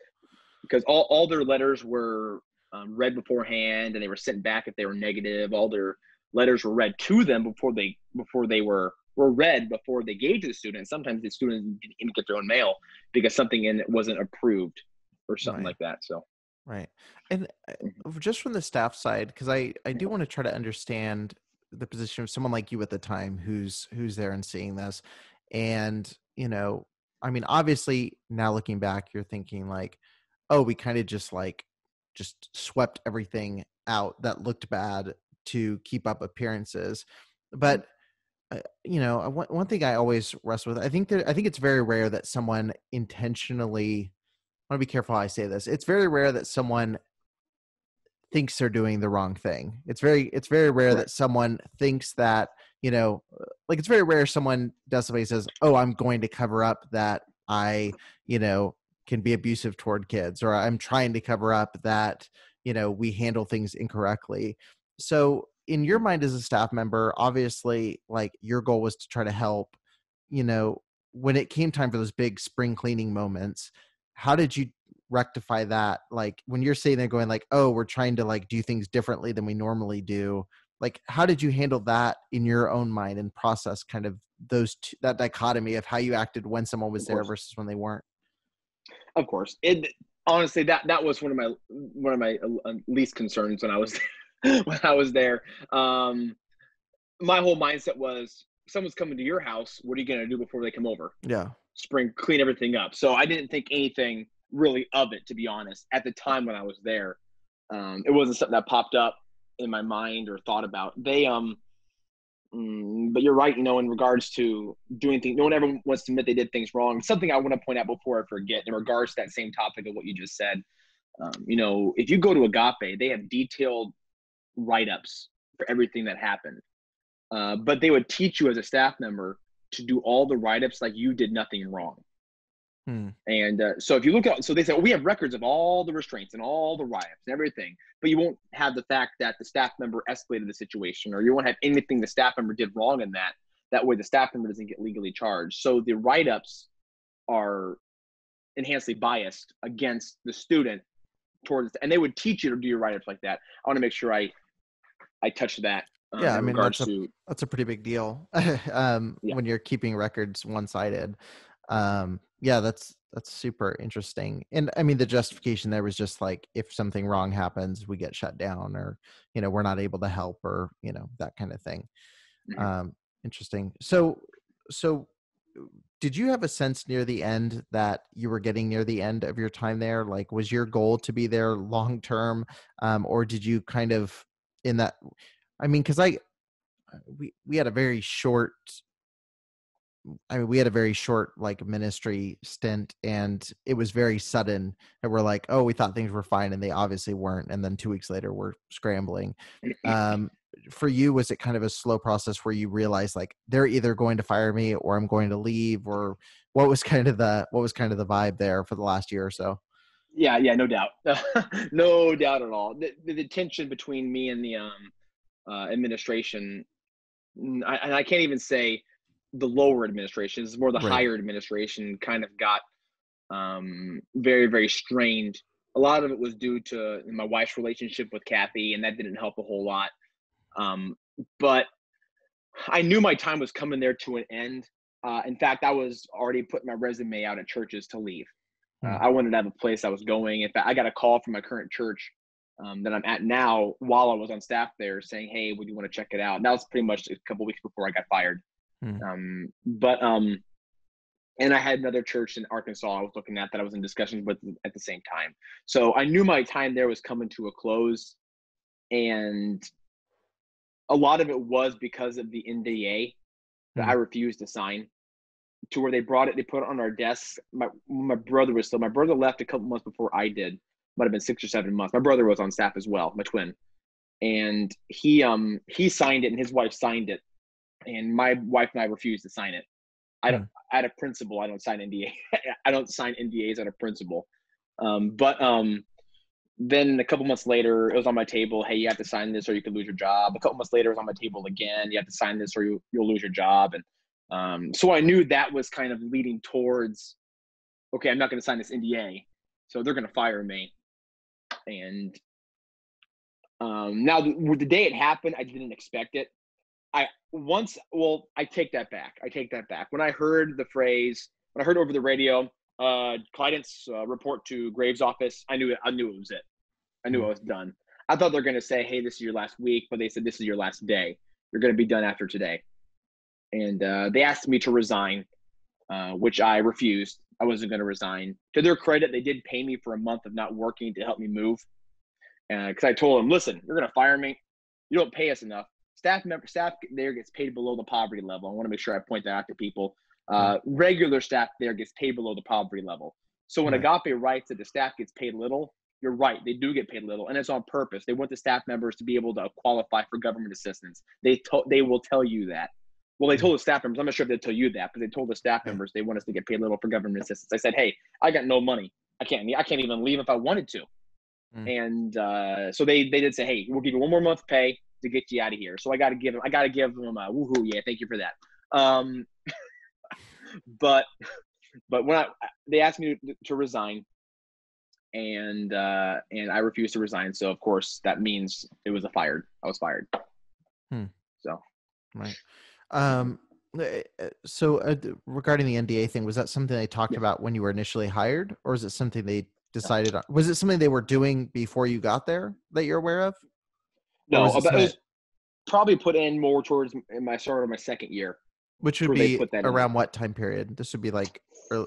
because all their letters were read beforehand, and they were sent back if they were negative. All their letters were read to them before they were read before they gave to the student. Sometimes the students didn't even get their own mail because something in it wasn't approved or something Right. like that. So, Right. And mhm, just from the staff side, because I do want to try to understand the position of someone like you at the time who's there and seeing this. And, I mean, obviously now looking back, you're thinking like, oh, we kind of just swept everything out that looked bad to keep up appearances. mhm, But one thing I always wrestle with, I think it's very rare that someone intentionally, I want to be careful how I say this. It's very rare that someone thinks they're doing the wrong thing. It's very rare that correct. someone thinks that, like it's very rare someone does something and says, "Oh, I'm going to cover up that I, you know, can be abusive toward kids, or I'm trying to cover up that, we handle things incorrectly." So, in your mind as a staff member, obviously, like your goal was to try to help, you know, when it came time for those big spring cleaning moments, how did you rectify that? Like when you're sitting there going like, oh, we're trying to like do things differently than we normally do, like how did you handle that in your own mind and process kind of that dichotomy of how you acted when someone was Of there course. versus when they weren't? Of course. It honestly, that was one of my least concerns when I was when I was there. Um, my whole mindset was, someone's coming to your house. What are you going to do before they come over? Yeah. Spring clean everything up. So I didn't think anything really of it, to be honest. At the time when I was there, it wasn't something that popped up in my mind or thought about. But you're right. In regards to doing things, no one ever wants to admit they did things wrong. Something I want to point out before I forget, in regards to that same topic of what you just said. If you go to Agape, they have detailed write-ups for everything that happened. But they would teach you as a staff member, to do all the write-ups like you did nothing wrong. Hmm. And so if you look at, so they say, we have records of all the restraints and all the write-ups and everything, but you won't have the fact that the staff member escalated the situation, or you won't have anything the staff member did wrong in that. That way the staff member doesn't get legally charged. So the write-ups are enhancedly biased against the student towards, and they would teach you to do your write-ups like that. I want to make sure I touch that. Yeah, I in mean, regards to, that's a pretty big deal. Yeah. When you're keeping records one-sided. Yeah, that's super interesting. And I mean, the justification there was just like, if something wrong happens, we get shut down, or, we're not able to help, or, that kind of thing. Mhm. Interesting. So did you have a sense near the end that you were getting near the end of your time there? Like, was your goal to be there long term? Or did you kind of in that, I mean, cause we had a very short, we had a very short like ministry stint, and it was very sudden, and we're like, oh, we thought things were fine, and they obviously weren't. And then 2 weeks later we're scrambling. For you, was it kind of a slow process where you realized like they're either going to fire me or I'm going to leave, or what was kind of the vibe there for the last year or so? Yeah, no doubt. No doubt at all. The tension between me and the administration, and I can't even say the lower administration, it's more the Right. higher administration, kind of got very, very strained. A lot of it was due to my wife's relationship with Kathy, and that didn't help a whole lot. But I knew my time was coming there to an end. In fact, I was already putting my resume out at churches to leave. I wanted to have a place I was going. In fact, I got a call from my current church that I'm at now while I was on staff there, saying, hey, would you want to check it out? And that was pretty much a couple weeks before I got fired. And I had another church in Arkansas I was looking at that I was in discussions with at the same time. So I knew my time there was coming to a close. And a lot of it was because of the NDA that I refused to sign, to where they brought it, they put it on our desks. My brother left a couple months before I did. Might have been 6 or 7 months. My brother was on staff as well, my twin. And he signed it, and his wife signed it. And my wife and I refused to sign it. Out of principle, I don't sign NDA. I don't sign NDAs out of principle. Then a couple months later, it was on my table. Hey, you have to sign this or you could lose your job. A couple months later, it was on my table again. You have to sign this or you'll lose your job. And so I knew that was kind of leading towards, okay, I'm not going to sign this NDA, so they're going to fire me. And now the day it happened, I didn't expect it. I take that back. When I heard over the radio, Clidence report to Graves' office, I knew it was it. I knew I was done. I thought they're going to say, hey, this is your last week, but they said this is your last day. You're going to be done after today. And they asked me to resign, which I refused. I wasn't going to resign. To their credit, they did pay me for a month of not working to help me move. Because I told them, listen, you're going to fire me. You don't pay us enough. Staff there gets paid below the poverty level. I want to make sure I point that out to people. Regular staff there gets paid below the poverty level. So when Agape writes that the staff gets paid little, you're right. They do get paid little, and it's on purpose. They want the staff members to be able to qualify for government assistance. They will tell you that. Well, they told the staff members. I'm not sure if they tell you that, but they told the staff members they want us to get paid little for government assistance. I said, hey, I got no money. I can't even leave if I wanted to. And so they did say, hey, we'll give you 1 more month pay to get you out of here. So I got to give them a woohoo. Yeah. Thank you for that. But when they asked me to resign, and I refused to resign. So of course that means I was fired. So. Right. So regarding the NDA thing, was that something they talked about when you were initially hired, or is it something they decided on? Was it something they were doing before you got there that you're aware of? No, it was probably put in more towards my start of my second year. Which would be around what time period? This would be like early,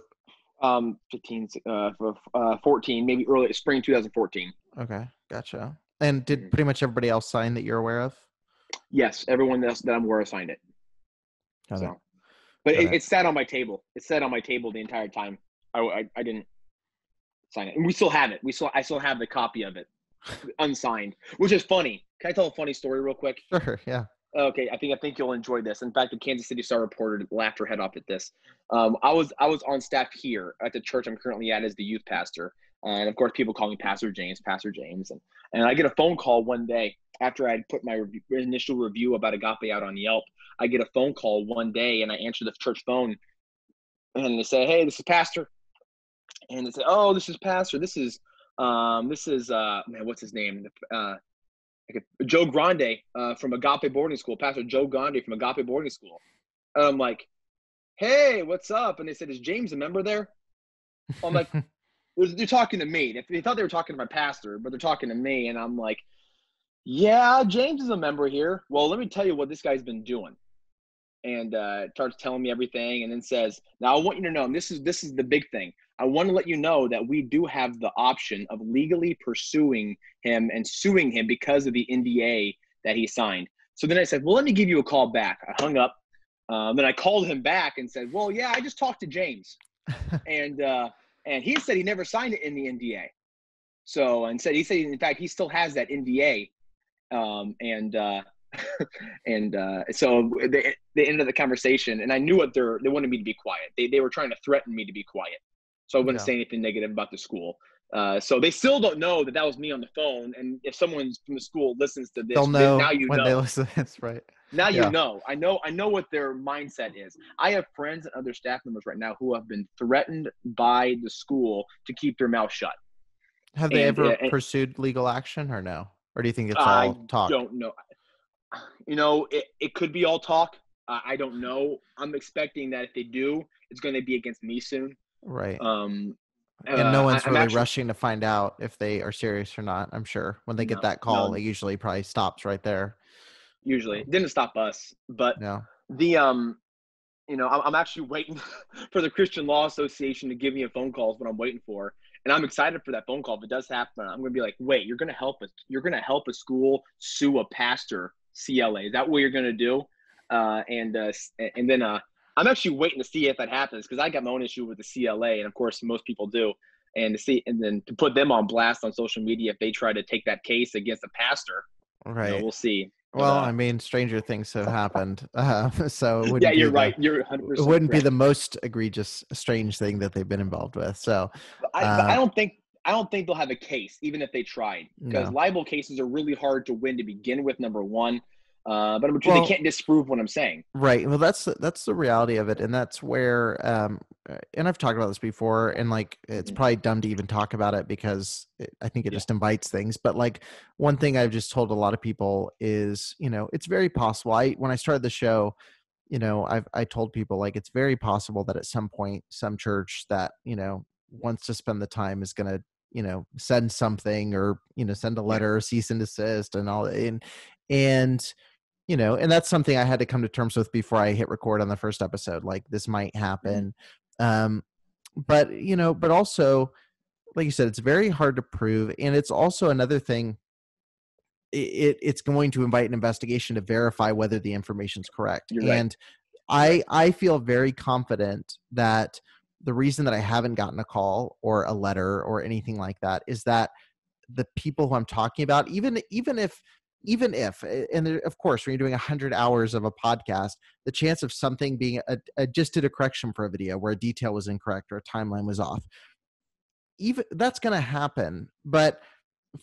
14, maybe early spring 2014. Okay, gotcha. And did pretty much everybody else sign that you're aware of? Yes, everyone else that I'm aware of signed it. But it sat on my table. It sat on my table the entire time. I didn't sign it, and we still have it. I still have the copy of it, unsigned, which is funny. Can I tell a funny story real quick? Sure. Yeah. Okay, I think you'll enjoy this. In fact, the Kansas City Star reporter laughed her head off at this. I was on staff here at the church I'm currently at as the youth pastor, and of course, people call me Pastor James, and I get a phone call one day after I'd put my initial review about Agape out on Yelp. I get a phone call one day, and I answer the church phone, and they say, "Hey, this is Pastor," and they say, "Oh, this is Pastor. This is man, what's his name? Joe Grande from Agape Boarding School, Pastor Joe Grande from Agape Boarding School." And I'm like, "Hey, what's up?" And they said, "Is James a member there?" I'm like, "They're talking to me." They thought they were talking to my pastor, but they're talking to me. And I'm like, "Yeah, James is a member here." "Well, let me tell you what this guy's been doing." And starts telling me everything, and then says, "Now I want you to know, and this is the big thing. I want to let you know that we do have the option of legally pursuing him and suing him because of the NDA that he signed." So then I said, "Well, let me give you a call back." I hung up. Then I called him back and said, "Well, yeah, I just talked to James, and he said he never signed it in the NDA. So he said in fact he still has that NDA, and." So they ended the conversation, and I knew what they wanted me to be quiet. They were trying to threaten me to be quiet, so I wouldn't Yeah. say anything negative about the school. So they still don't know that was me on the phone. And if someone from the school listens to They'll this, know now you when they know. listen. That's right. Now you Yeah. know. I know what their mindset is. I have friends and other staff members right now who have been threatened by the school to keep their mouth shut. Have they ever And pursued legal action or no? Or do you think it's I all talk? don't know. It could be all talk. I don't know. I'm expecting that if they do, it's going to be against me soon. Right. Um, And no one's I'm really actually rushing to find out if they are serious or not. I'm sure when they get no, that call, no. it usually probably stops right there. Usually, So, it didn't stop us, but yeah. the I'm actually waiting for the Christian Law Association to give me a phone call is what I'm waiting for, and I'm excited for that phone call. If it does happen, I'm going to be like, "Wait, you're going to help us? You're going to help a school sue a pastor CLA? Is that what you're going to do?" And then I'm actually waiting to see if that happens because I got my own issue with the CLA, and of course most people do. And then to put them on blast on social media if they try to take that case against a pastor, Right. we'll see. But Well, I mean, stranger things have happened, so it yeah, wouldn't be you're right. You're 100% correct. the most egregious, strange thing that they've been involved with. So, But I don't think they'll have a case, even if they tried, because no. libel cases are really hard to win to begin with. Number one, but number two, they Well, can't disprove what I'm saying. right. Well, that's the reality of it, and that's where, and I've talked about this before, and like it's Mhm. probably dumb to even talk about it because I think it Yeah, just invites things. But like one thing I've just told a lot of people is, it's very possible. When I started the show, I told people like it's very possible that at some point, some church that wants to spend the time is going to send something or send a yeah, letter, cease and desist, and all, and and that's something I had to come to terms with before I hit record on the first episode. Like this might mhm, happen. Um, but also, like you said, it's very hard to prove. And it's also another thing. It's going to invite an investigation to verify whether the information's correct. you're right. And You're right. I feel very confident that the reason that I haven't gotten a call or a letter or anything like that is that the people who I'm talking about, even if, and there, of course, when you're doing 100 hours of a podcast, the chance of something being just did a correction for a video where a detail was incorrect or a timeline was off, even that's going to happen. But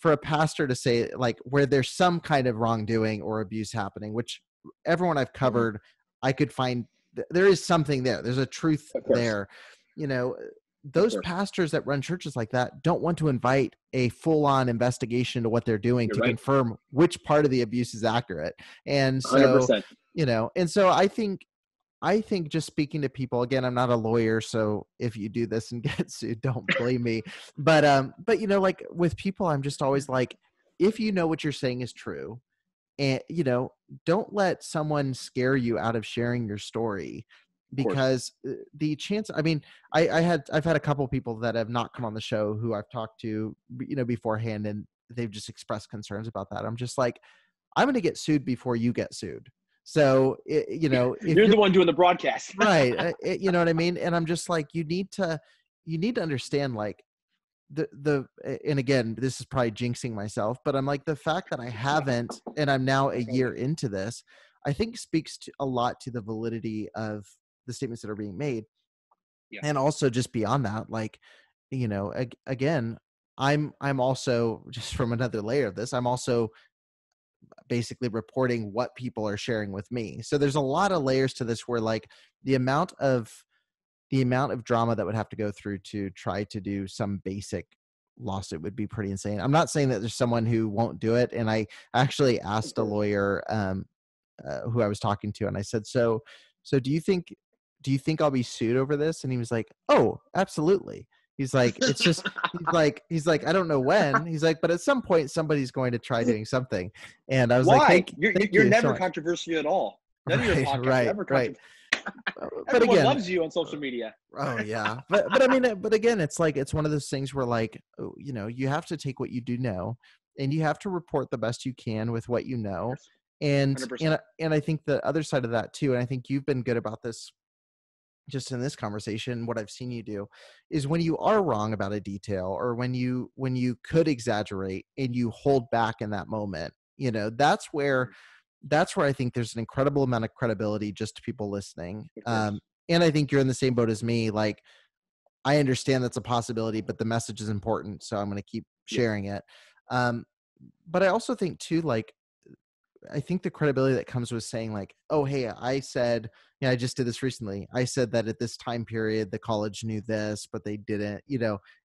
for a pastor to say like where there's some kind of wrongdoing or abuse happening, which everyone I've Mhm. covered, I could find there is something there. There's a truth Of course, there. You know, of those course, pastors that run churches like that don't want to invite a full-on investigation into what they're doing you're to right. confirm which part of the abuse is accurate. And so, 100%. I think just speaking to people, again, I'm not a lawyer, so if you do this and get sued, don't blame me. But like with people, I'm just always like, if you know what you're saying is true, and don't let someone scare you out of sharing your story, Of course. because the chance, I mean, I've had a couple people that have not come on the show who I've talked to, beforehand, and they've just expressed concerns about that. I'm just like, I'm going to get sued before you get sued. So, if You're you're the one doing the broadcast. right, you know what I mean? And I'm just like, you need to understand, like, and again, this is probably jinxing myself, but I'm like, the fact that I haven't, and I'm now a year into this, I think speaks to a lot to the validity of the statements that are being made. Yeah. And also just beyond that, like, again, I'm also, just from another layer of this, I'm also basically reporting what people are sharing with me. So there's a lot of layers to this where, like, the amount of drama that would have to go through to try to do some basic lawsuit would be pretty insane. I'm not saying that there's someone who won't do it. And I actually asked a lawyer who I was talking to, and I said, so do you think I'll be sued over this? And he was like, oh, absolutely. He's like, it's just, he's like, I don't know when. He's like, but at some point somebody's going to try doing something. And I was like, Why? thank You're you so never much. controversial at all. None of your podcasts are ever Right. controversial. But Everyone again, loves you on social media. oh yeah. But I mean, but again, it's like, it's one of those things where, like, you have to take what you do know, and you have to report the best you can with what you know. And 100%. I think the other side of that too, and I think you've been good about this just in this conversation, what I've seen you do is, when you are wrong about a detail, or when you could exaggerate and you hold back in that moment, that's where I think there's an incredible amount of credibility just to people listening. And I think you're in the same boat as me. Like, I understand that's a possibility, but the message is important, so I'm going to keep sharing it. But I also think too, like, I think the credibility that comes with saying, like, oh, hey, I said, I just did this recently. I said that at this time period, the college knew this, but they didn't,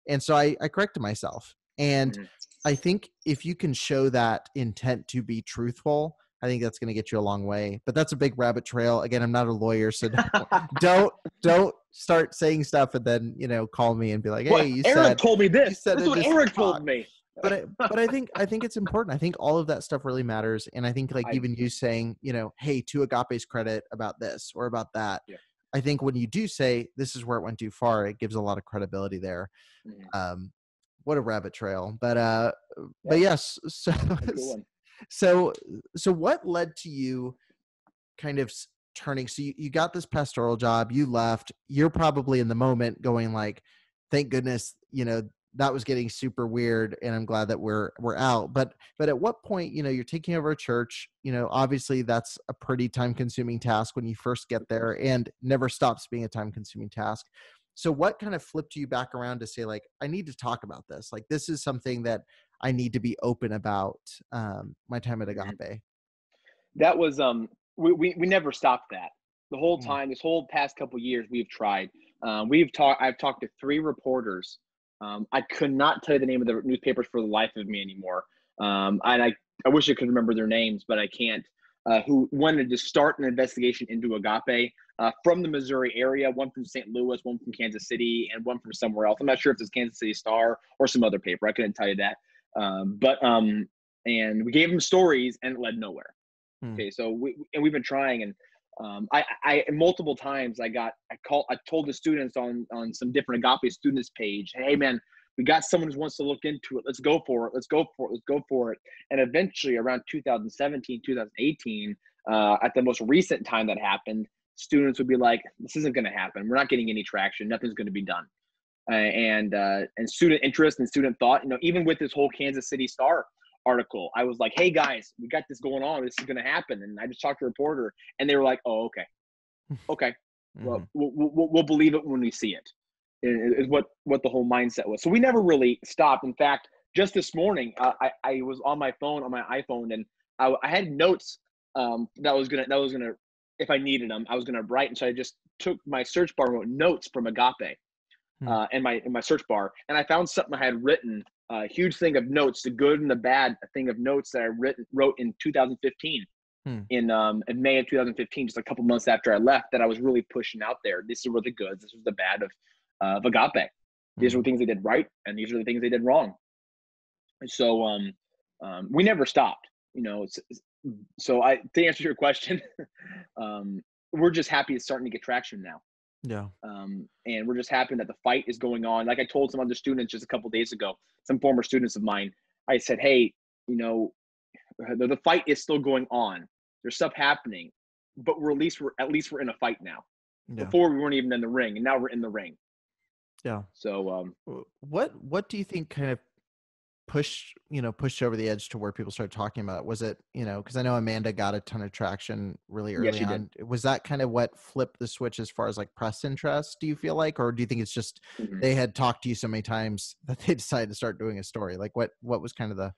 and so I corrected myself. And I think if you can show that intent to be truthful, I think that's going to get you a long way. But that's a big rabbit trail. Again, I'm not a lawyer, so don't start saying stuff and then, call me and be like, hey, Eric told me this. You said this is what Eric told me. But I think it's important. I think all of that stuff really matters. And I think, like, even you saying, hey, to Agape's credit about this or about that, I think when you do say this is where it went too far, it gives a lot of credibility there. What a rabbit trail. But yes. So what led to you kind of turning? So you got this pastoral job, you left, you're probably in the moment going like, thank goodness, that was getting super weird, and I'm glad that we're out. But at what point, you're taking over a church, obviously that's a pretty time consuming task when you first get there, and never stops being a time consuming task. So what kind of flipped you back around to say, like, I need to talk about this. Like, this is something that I need to be open about, my time at Agape. That was, we never stopped that. The whole time, this whole past couple of years, we've tried. I've talked to 3 reporters. I could not tell you the name of the newspapers for the life of me anymore. And I wish I could remember their names, but I can't. Who wanted to start an investigation into Agape from the Missouri area, one from St. Louis, one from Kansas City, and one from somewhere else. I'm not sure if it's Kansas City Star or some other paper. I couldn't tell you that. And we gave them stories, and it led nowhere. Okay, so we've been trying, and I multiple times I told the students on some different Agape students page, hey man, we got someone who wants to look into it. Let's go for it. And eventually around 2017, 2018, at the most recent time that happened, students would be like, this isn't going to happen. We're not getting any traction. Nothing's going to be done. And student interest and student thought, even with this whole Kansas City Star article, I was like, hey guys, we got this going on. This is going to happen. And I just talked to a reporter, and they were like, oh, okay. Well, we'll believe it when we see it, is what the whole mindset was. So we never really stopped. In fact, just this morning, I was on my iPhone, and I had notes that was gonna, if I needed them, I was gonna write. And so I just took my search bar, wrote notes from Agape in my search bar, and I found something I had written. A huge thing of notes, the good and the bad thing of notes that I wrote in 2015, in May of 2015, just a couple months after I left, that I was really pushing out there. This were the goods, this was the bad of Agape. These were the things they did right, and these are the things they did wrong. And so we never stopped, So to answer your question, we're just happy it's starting to get traction now. Yeah. And we're just happy that the fight is going on. Like I told some other students just a couple of days ago, some former students of mine, I said, hey, the fight is still going on. There's stuff happening, but we're in a fight now. Yeah. Before we weren't even in the ring, and now we're in the ring. Yeah. So what do you think kind of pushed over the edge to where people started talking about it? Was it, because I know Amanda got a ton of traction really Yes, early she did. on. Was that kind of what flipped the switch as far as like press interest, do you feel like? Or do you think it's just Mhm. they had talked to you so many times that they decided to start doing a story? Like what was kind of the...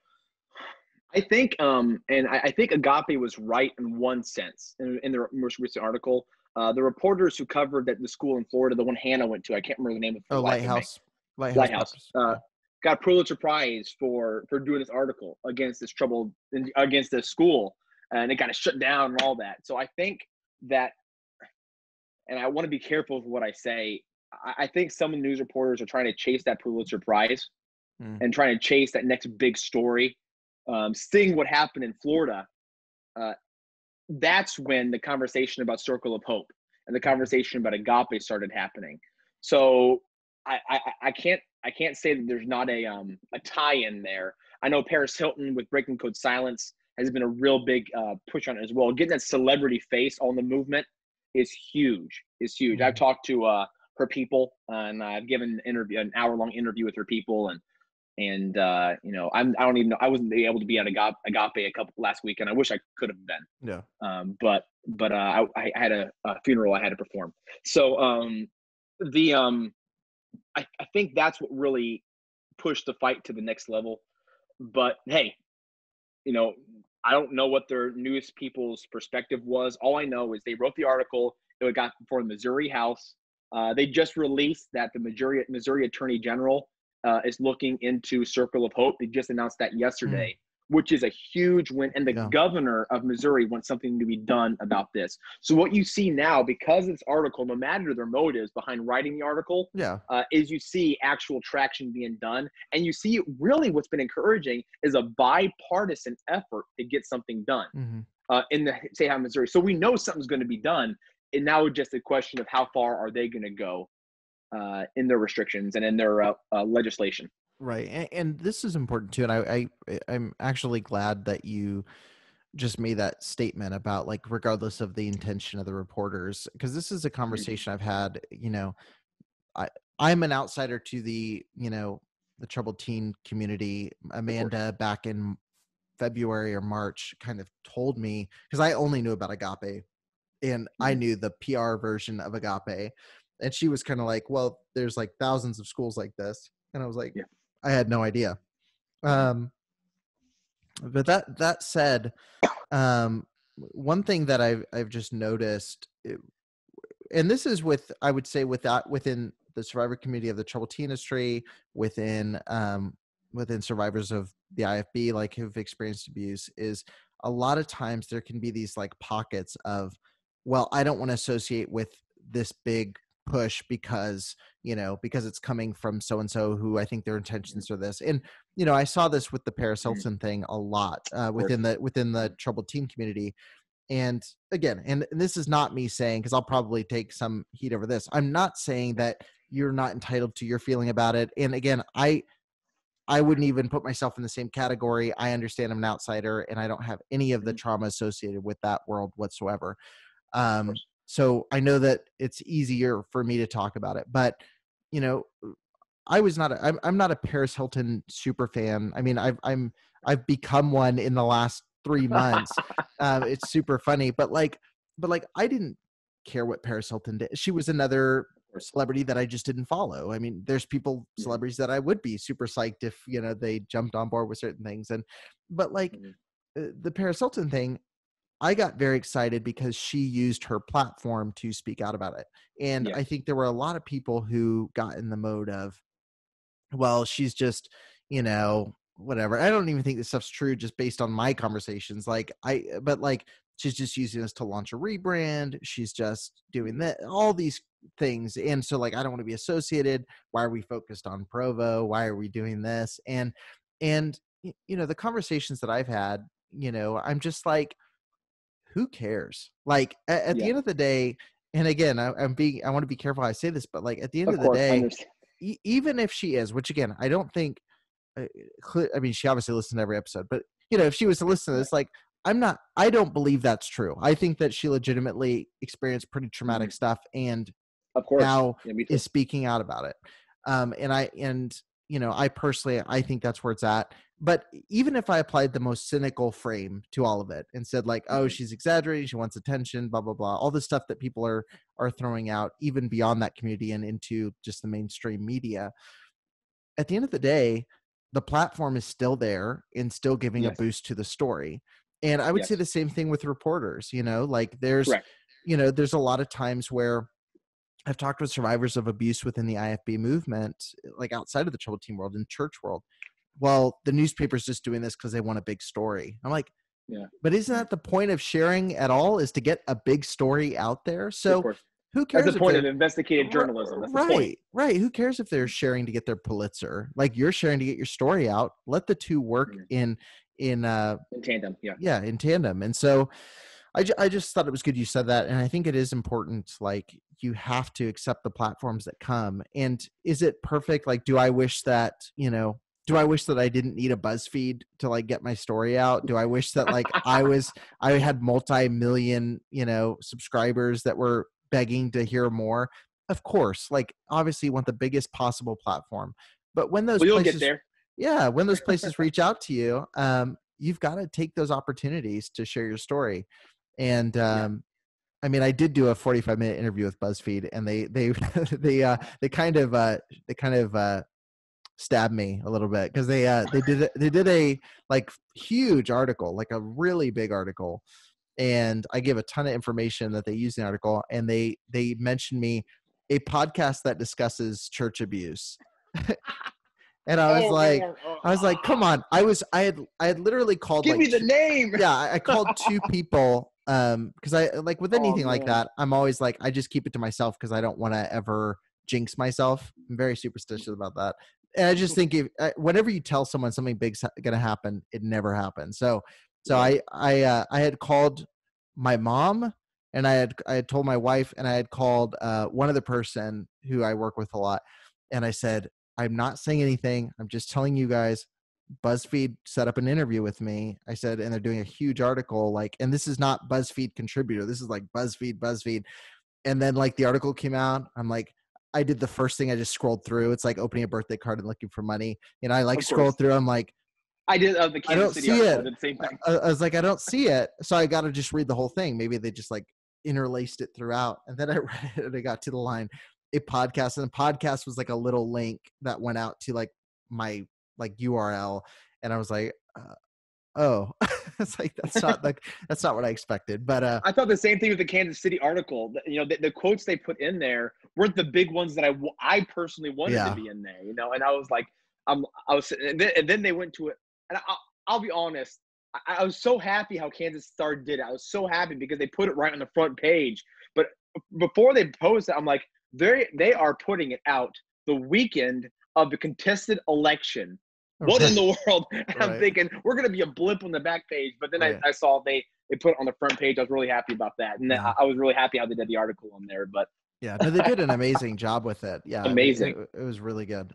I think, and I think Agape was right in one sense in their most recent article. The reporters who covered the school in Florida, the one Hannah went to, I can't remember the name of for Oh, the life of me. Lighthouse Lighthouse. Baptist. Yeah. Got Pulitzer Prize for doing this article against this trouble against this school, and it got shut down and all that. So I think that, and I want to be careful with what I say. I think some news reporters are trying to chase that Pulitzer Prize and trying to chase that next big story. Seeing what happened in Florida, that's when the conversation about Circle of Hope and the conversation about Agape started happening. So I can't say that there's not a tie-in there. I know Paris Hilton with Breaking Code Silence has been a real big push on it as well. Getting that celebrity face on the movement is huge. I've talked to her people, and I've given an hour-long interview with her people, and I don't even know, I wasn't able to be at Agape last week, and I wish I could have been. Yeah. But I had a funeral I had to perform. So I think that's what really pushed the fight to the next level. But hey, I don't know what their news people's perspective was. All I know is they wrote the article. It got before the Missouri House. They just released that the Missouri Attorney General is looking into Circle of Hope. They just announced that yesterday, which is a huge win. And the governor of Missouri wants something to be done about this. So what you see now, because of this article, no matter their motives behind writing the article, is you see actual traction being done. And you see really what's been encouraging is a bipartisan effort to get something done in the state of Missouri. So we know something's going to be done. And now it's just a question of how far are they going to go in their restrictions and in their legislation. Right. And this is important too. And I'm actually glad that you just made that statement about, like, regardless of the intention of the reporters, because this is a conversation I've had. I'm an outsider to the troubled teen community. Amanda back in February or March kind of told me, because I only knew about Agape and I knew the PR version of Agape. And she was kind of like, well, there's like thousands of schools like this. And I was like, I had no idea. But that said, one thing that I've just noticed, and this is I would say within the survivor community of the troubled teen industry, within survivors of the IFB, like, who've experienced abuse, is a lot of times there can be these like pockets of, well, I don't want to associate with this big push because it's coming from so-and-so who I think their intentions are this. And, I saw this with the Perselton thing a lot within the troubled teen community. And again, and this is not me saying, because I'll probably take some heat over this, I'm not saying that you're not entitled to your feeling about it. And again, I wouldn't even put myself in the same category. I understand I'm an outsider and I don't have any of the trauma associated with that world whatsoever. So I know that it's easier for me to talk about it, but I'm not a Paris Hilton super fan. I mean, I've become one in the last 3 months. It's super funny, but I didn't care what Paris Hilton did. She was another celebrity that I just didn't follow. I mean, there's celebrities that I would be super psyched if, they jumped on board with certain things. But the Paris Hilton thing, I got very excited because she used her platform to speak out about it. And I think there were a lot of people who got in the mode of, well, she's just, whatever. I don't even think this stuff's true just based on my conversations. But she's just using this to launch a rebrand. She's just doing that, all these things. And so I don't want to be associated. Why are we focused on Provo? Why are we doing this? And the conversations that I've had, I'm just like, who cares? At the end of the day, and again, I want to be careful how I say this, but at the end of the day, even if she is, which again, I don't think, I mean, she obviously listens to every episode, but if she was to listen to this, I don't believe that's true. I think that she legitimately experienced pretty traumatic stuff and of course now is speaking out about it. And I personally, I think that's where it's at. But even if I applied the most cynical frame to all of it and said like, oh, she's exaggerating, she wants attention, blah, blah, blah, all the stuff that people are throwing out even beyond that community and into just the mainstream media, at the end of the day, the platform is still there and still giving a boost to the story. And I would say the same thing with reporters, like there's, Correct. There's a lot of times where I've talked with survivors of abuse within the IFB movement, like outside of the troubled teen world and church world. Well, the newspaper's just doing this because they want a big story. I'm like, but isn't that the point of sharing at all, is to get a big story out there? So who cares? That's the point of investigative journalism. That's the point. Right. Who cares if they're sharing to get their Pulitzer? Like, you're sharing to get your story out. Let the two work in tandem. Yeah, in tandem. And so I just thought it was good you said that. And I think it is important. Like, you have to accept the platforms that come. And is it perfect? Like, do I wish that I didn't need a BuzzFeed to like get my story out? Do I wish that like I had multi-million, subscribers that were begging to hear more? Of course, like, obviously you want the biggest possible platform, but when those you'll places, get there. when those places reach out to you, you've got to take those opportunities to share your story. And I mean, I did do a 45-minute interview with BuzzFeed, and they kind of stabbed me a little bit, because they did a like huge article, like a really big article, and I gave a ton of information that they used in the article, and they mentioned me, a podcast that discusses church abuse. And I was like, come on. I had literally called. Give me the name. Yeah, I called two people. Because I like with anything like that, I'm always like, I just keep it to myself because I don't want to ever jinx myself. I'm very superstitious about that. And I just think whenever you tell someone something big's gonna happen, it never happens. So I had called my mom, and I had told my wife, and I had called one other person who I work with a lot, and I said, I'm not saying anything. I'm just telling you guys, BuzzFeed set up an interview with me. I said, and they're doing a huge article, like, and this is not BuzzFeed contributor. This is like BuzzFeed. And then like the article came out. I'm like, I did the first thing. I just scrolled through. It's like opening a birthday card and looking for money. And I like scrolled through. I'm like, I did the Kansas City article. I did the same thing. I was like, I don't see it. So I got to just read the whole thing. Maybe they just like interlaced it throughout. And then I read it, and I got to the line, a podcast, and the podcast was like a little link that went out to like my like URL, and I was like, oh, it's like that's not what I expected. But I thought the same thing with the Kansas City article. The quotes they put in there weren't the big ones that I personally wanted to be in there. And I was like, and then they went to it, and I'll be honest, I was so happy how Kansas Star did it. I was so happy because they put it right on the front page. But before they post it, I'm like, they are putting it out the weekend of the contested election. What in the world? And I'm thinking we're going to be a blip on the back page. But then I saw they put it on the front page. I was really happy about that. And I was really happy how they did the article on there. But yeah, no, they did an amazing job with it. Yeah, amazing. It was really good.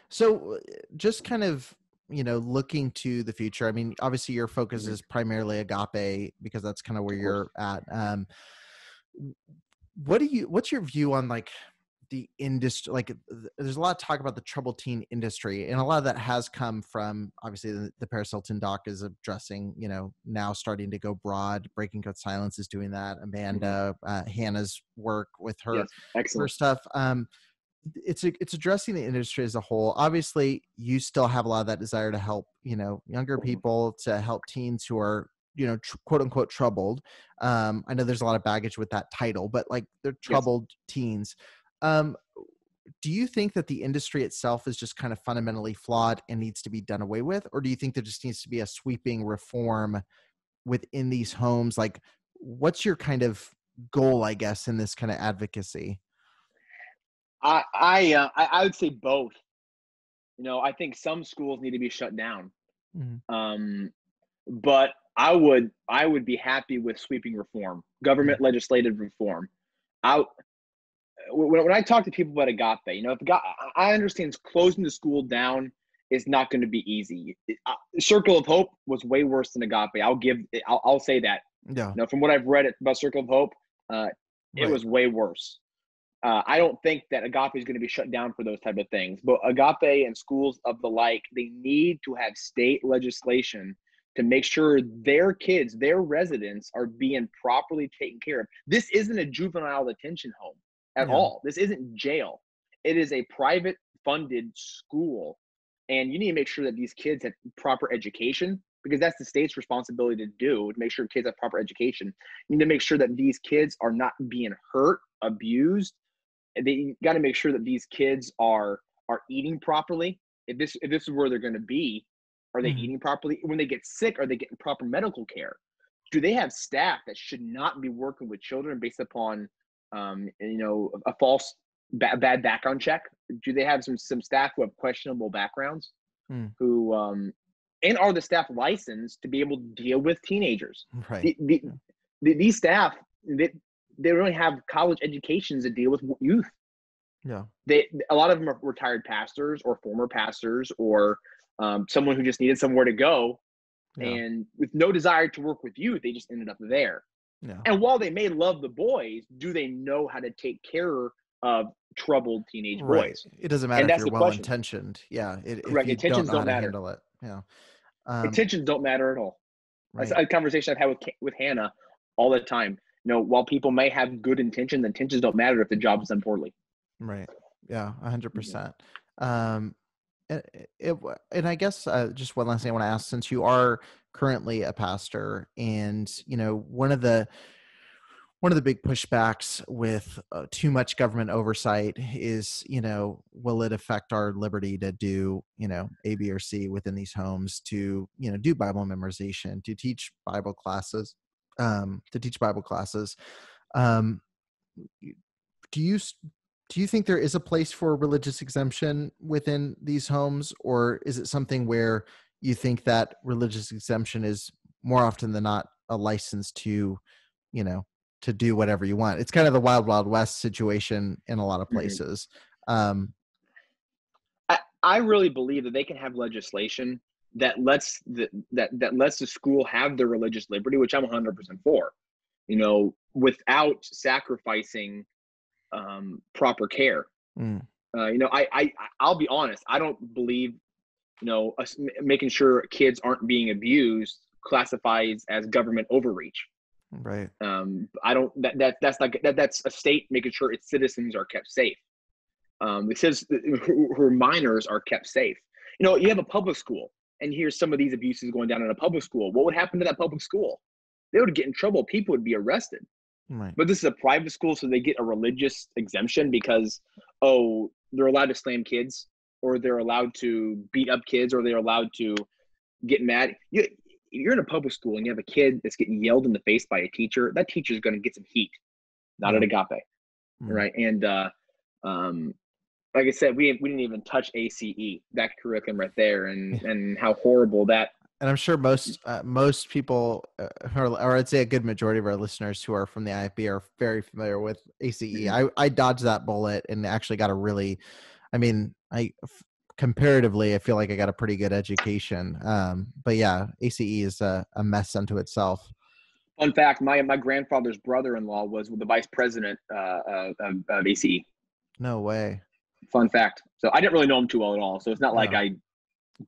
So just kind of, looking to the future. I mean, obviously your focus is primarily Agape because that's kind of where you're at. What's your view on like the industry? Like, there's a lot of talk about the troubled teen industry, and a lot of that has come from obviously the Perselton doc is addressing, now starting to go broad. Breaking Code Silence is doing that. Amanda, Hannah's work with her, her stuff. It's addressing the industry as a whole. Obviously, you still have a lot of that desire to help, younger people, to help teens who are, quote unquote troubled. I know there's a lot of baggage with that title, but like they're troubled teens. Do you think that the industry itself is just kind of fundamentally flawed and needs to be done away with? Or do you think there just needs to be a sweeping reform within these homes? Like, what's your kind of goal, I guess, in this kind of advocacy? I would say both. I think some schools need to be shut down. But I would be happy with sweeping reform, government legislative reform. When I talk to people about Agape, I understand closing the school down is not going to be easy. Circle of Hope was way worse than Agape. I'll say that. Yeah. From what I've read about Circle of Hope, it was way worse. I don't think that Agape is going to be shut down for those type of things. But Agape and schools of the like, they need to have state legislation to make sure their kids, their residents, are being properly taken care of. This isn't a juvenile detention home at all. This isn't jail. It is a private funded school. And you need to make sure that these kids have proper education, because that's the state's responsibility to do, to make sure kids have proper education. You need to make sure that these kids are not being hurt, abused. They got to make sure that these kids are eating properly. If this is where they're going to be, are they eating properly? When they get sick, are they getting proper medical care? Do they have staff that should not be working with children based upon, a false bad background check? Do they have some staff who have questionable backgrounds, who and are the staff licensed to be able to deal with teenagers? Right. These staff, they don't really have college educations to deal with youth. Yeah. A lot of them are retired pastors or former pastors, or someone who just needed somewhere to go, and with no desire to work with youth, they just ended up there. Yeah. And while they may love the boys, do they know how to take care of troubled teenage boys? It doesn't matter if you're well-intentioned. Yeah. Correct. Intentions don't matter. Handle it. Yeah. Intentions don't matter at all. Right. That's a conversation I've had with Hannah all the time. While people may have good intentions don't matter if the job is done poorly. Right. Yeah. 100%. And I guess just one last thing I want to ask, since you are currently a pastor, and one of the big pushbacks with too much government oversight is, will it affect our liberty to do, A, B, or C within these homes, to, do Bible memorization, to teach Bible classes, Do you think there is a place for religious exemption within these homes, or is it something where you think that religious exemption is more often than not a license to, to do whatever you want? It's kind of the wild, wild west situation in a lot of places. I really believe that they can have legislation that lets the school have their religious liberty, which I'm 100% for, without sacrificing proper care. I'll be honest. I don't believe, making sure kids aren't being abused classifies as government overreach. Right. I don't. That's a state making sure its citizens are kept safe. It says her minors are kept safe. You have a public school, and here's some of these abuses going down in a public school. What would happen to that public school? They would get in trouble. People would be arrested. Right. But this is a private school, so they get a religious exemption because, they're allowed to slam kids, or they're allowed to beat up kids, or they're allowed to get mad. You're in a public school and you have a kid that's getting yelled in the face by a teacher. That teacher is going to get some heat, not at Agape, right? And like I said, we didn't even touch ACE, that curriculum right there, and how horrible that. And I'm sure most people, or I'd say a good majority of our listeners who are from the IFB, are very familiar with ACE. I dodged that bullet and actually got comparatively, I feel like I got a pretty good education. But yeah, ACE is a mess unto itself. Fun fact: my grandfather's brother-in-law was the vice president of ACE. No way. Fun fact. So I didn't really know him too well at all. So it's not like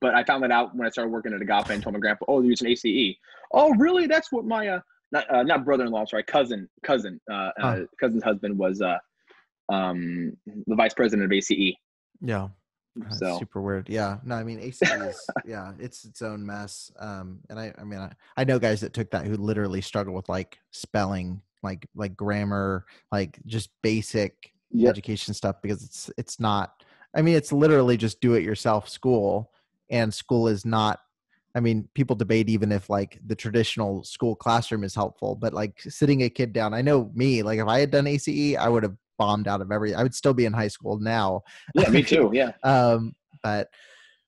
but I found that out when I started working at Agape and told my grandpa, "Oh, there's an ACE." Oh, really? That's what my not brother-in-law, sorry, cousin's husband was the vice president of ACE. Yeah. So super weird. Yeah. No, ACE is it's its own mess. And I know guys that took that who literally struggle with like spelling, like grammar, like just basic education stuff, because it's not. It's literally just do it yourself school. And school is not, people debate even if like the traditional school classroom is helpful, but like sitting a kid down, I know me, like if I had done ACE, I would have bombed out of I would still be in high school now. Yeah, me too. Yeah. But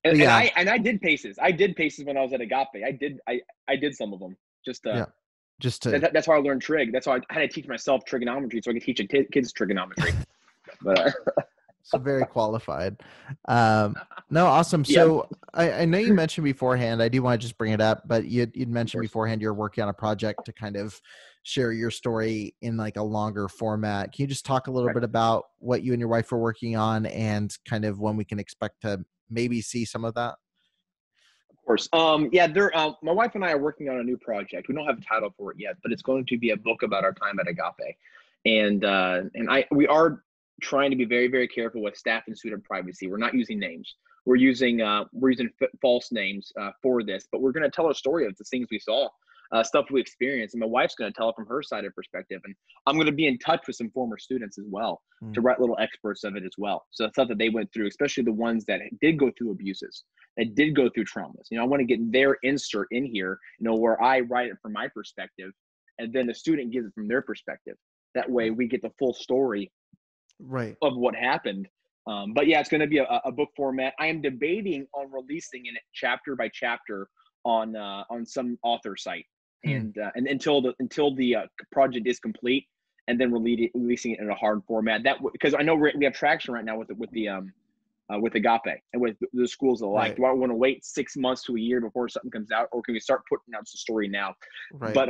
and I did paces. I did paces when I was at Agape. I did some of them just to, that's how I learned trig. That's how I had to teach myself trigonometry so I could teach kids trigonometry. But so very qualified. No, awesome. So I know you mentioned beforehand, I do want to just bring it up, but you'd mentioned beforehand you're working on a project to kind of share your story in like a longer format. Can you just talk a little bit about what you and your wife are working on and kind of when we can expect to maybe see some of that? Of course. My wife and I are working on a new project. We don't have a title for it yet, but it's going to be a book about our time at Agape. We are trying to be very, very careful with staff and student privacy. We're not using names. We're using false names for this, but we're going to tell our story of the things we saw, stuff we experienced, and my wife's going to tell it from her side of perspective. And I'm going to be in touch with some former students as well to write little experts of it as well. So the stuff that they went through, especially the ones that did go through abuses, that did go through traumas. I want to get their insert in here, where I write it from my perspective, and then the student gives it from their perspective. That way we get the full story of what happened. But yeah, it's going to be a book format. I am debating on releasing it chapter by chapter on some author site, and until the project is complete, and then releasing it in a hard format. That because I know we have traction right now with Agape and with the schools alike. Do I want to wait 6 months to a year before something comes out, or can we start putting out the story now? But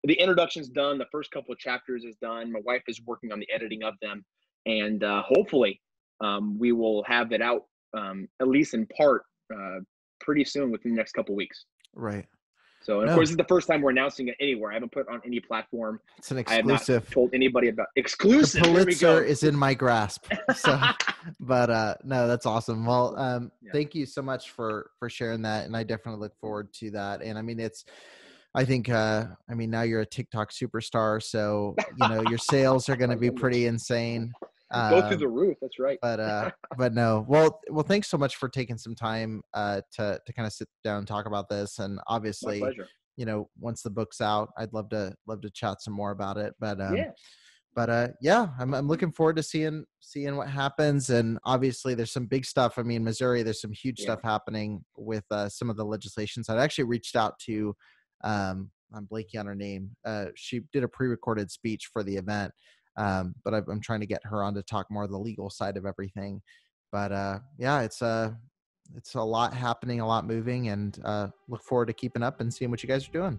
the introduction's done. The first couple of chapters is done. My wife is working on the editing of them, and hopefully we will have it out at least in part pretty soon within the next couple of weeks. So, and of course, it's the first time we're announcing it anywhere. I haven't put it on any platform. It's an exclusive. I have not told anybody about exclusive. The Pulitzer is in my grasp. So, but no, that's awesome. Well, thank you so much for sharing that, and I definitely look forward to that. And I mean, now you're a TikTok superstar, so your sales are going to be pretty insane. Go through the roof. That's right. But no. Well, thanks so much for taking some time to kind of sit down and talk about this. And obviously, once the book's out, I'd love to chat some more about it. But I'm looking forward to seeing what happens. And obviously, there's some big stuff. I mean, Missouri, there's some huge stuff happening with some of the legislations. I'd actually reached out to, I'm blanking on her name. She did a pre-recorded speech for the event. But I'm trying to get her on to talk more of the legal side of everything. But it's a lot happening, a lot moving, and look forward to keeping up and seeing what you guys are doing.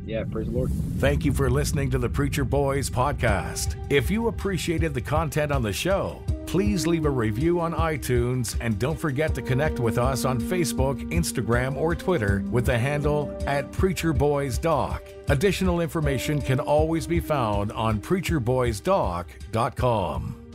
Yeah, praise the Lord. Thank you for listening to the Preacher Boys podcast. If you appreciated the content on the show, please leave a review on iTunes, and don't forget to connect with us on Facebook, Instagram, or Twitter with the handle @PreacherBoysDoc. Additional information can always be found on PreacherBoysDoc.com.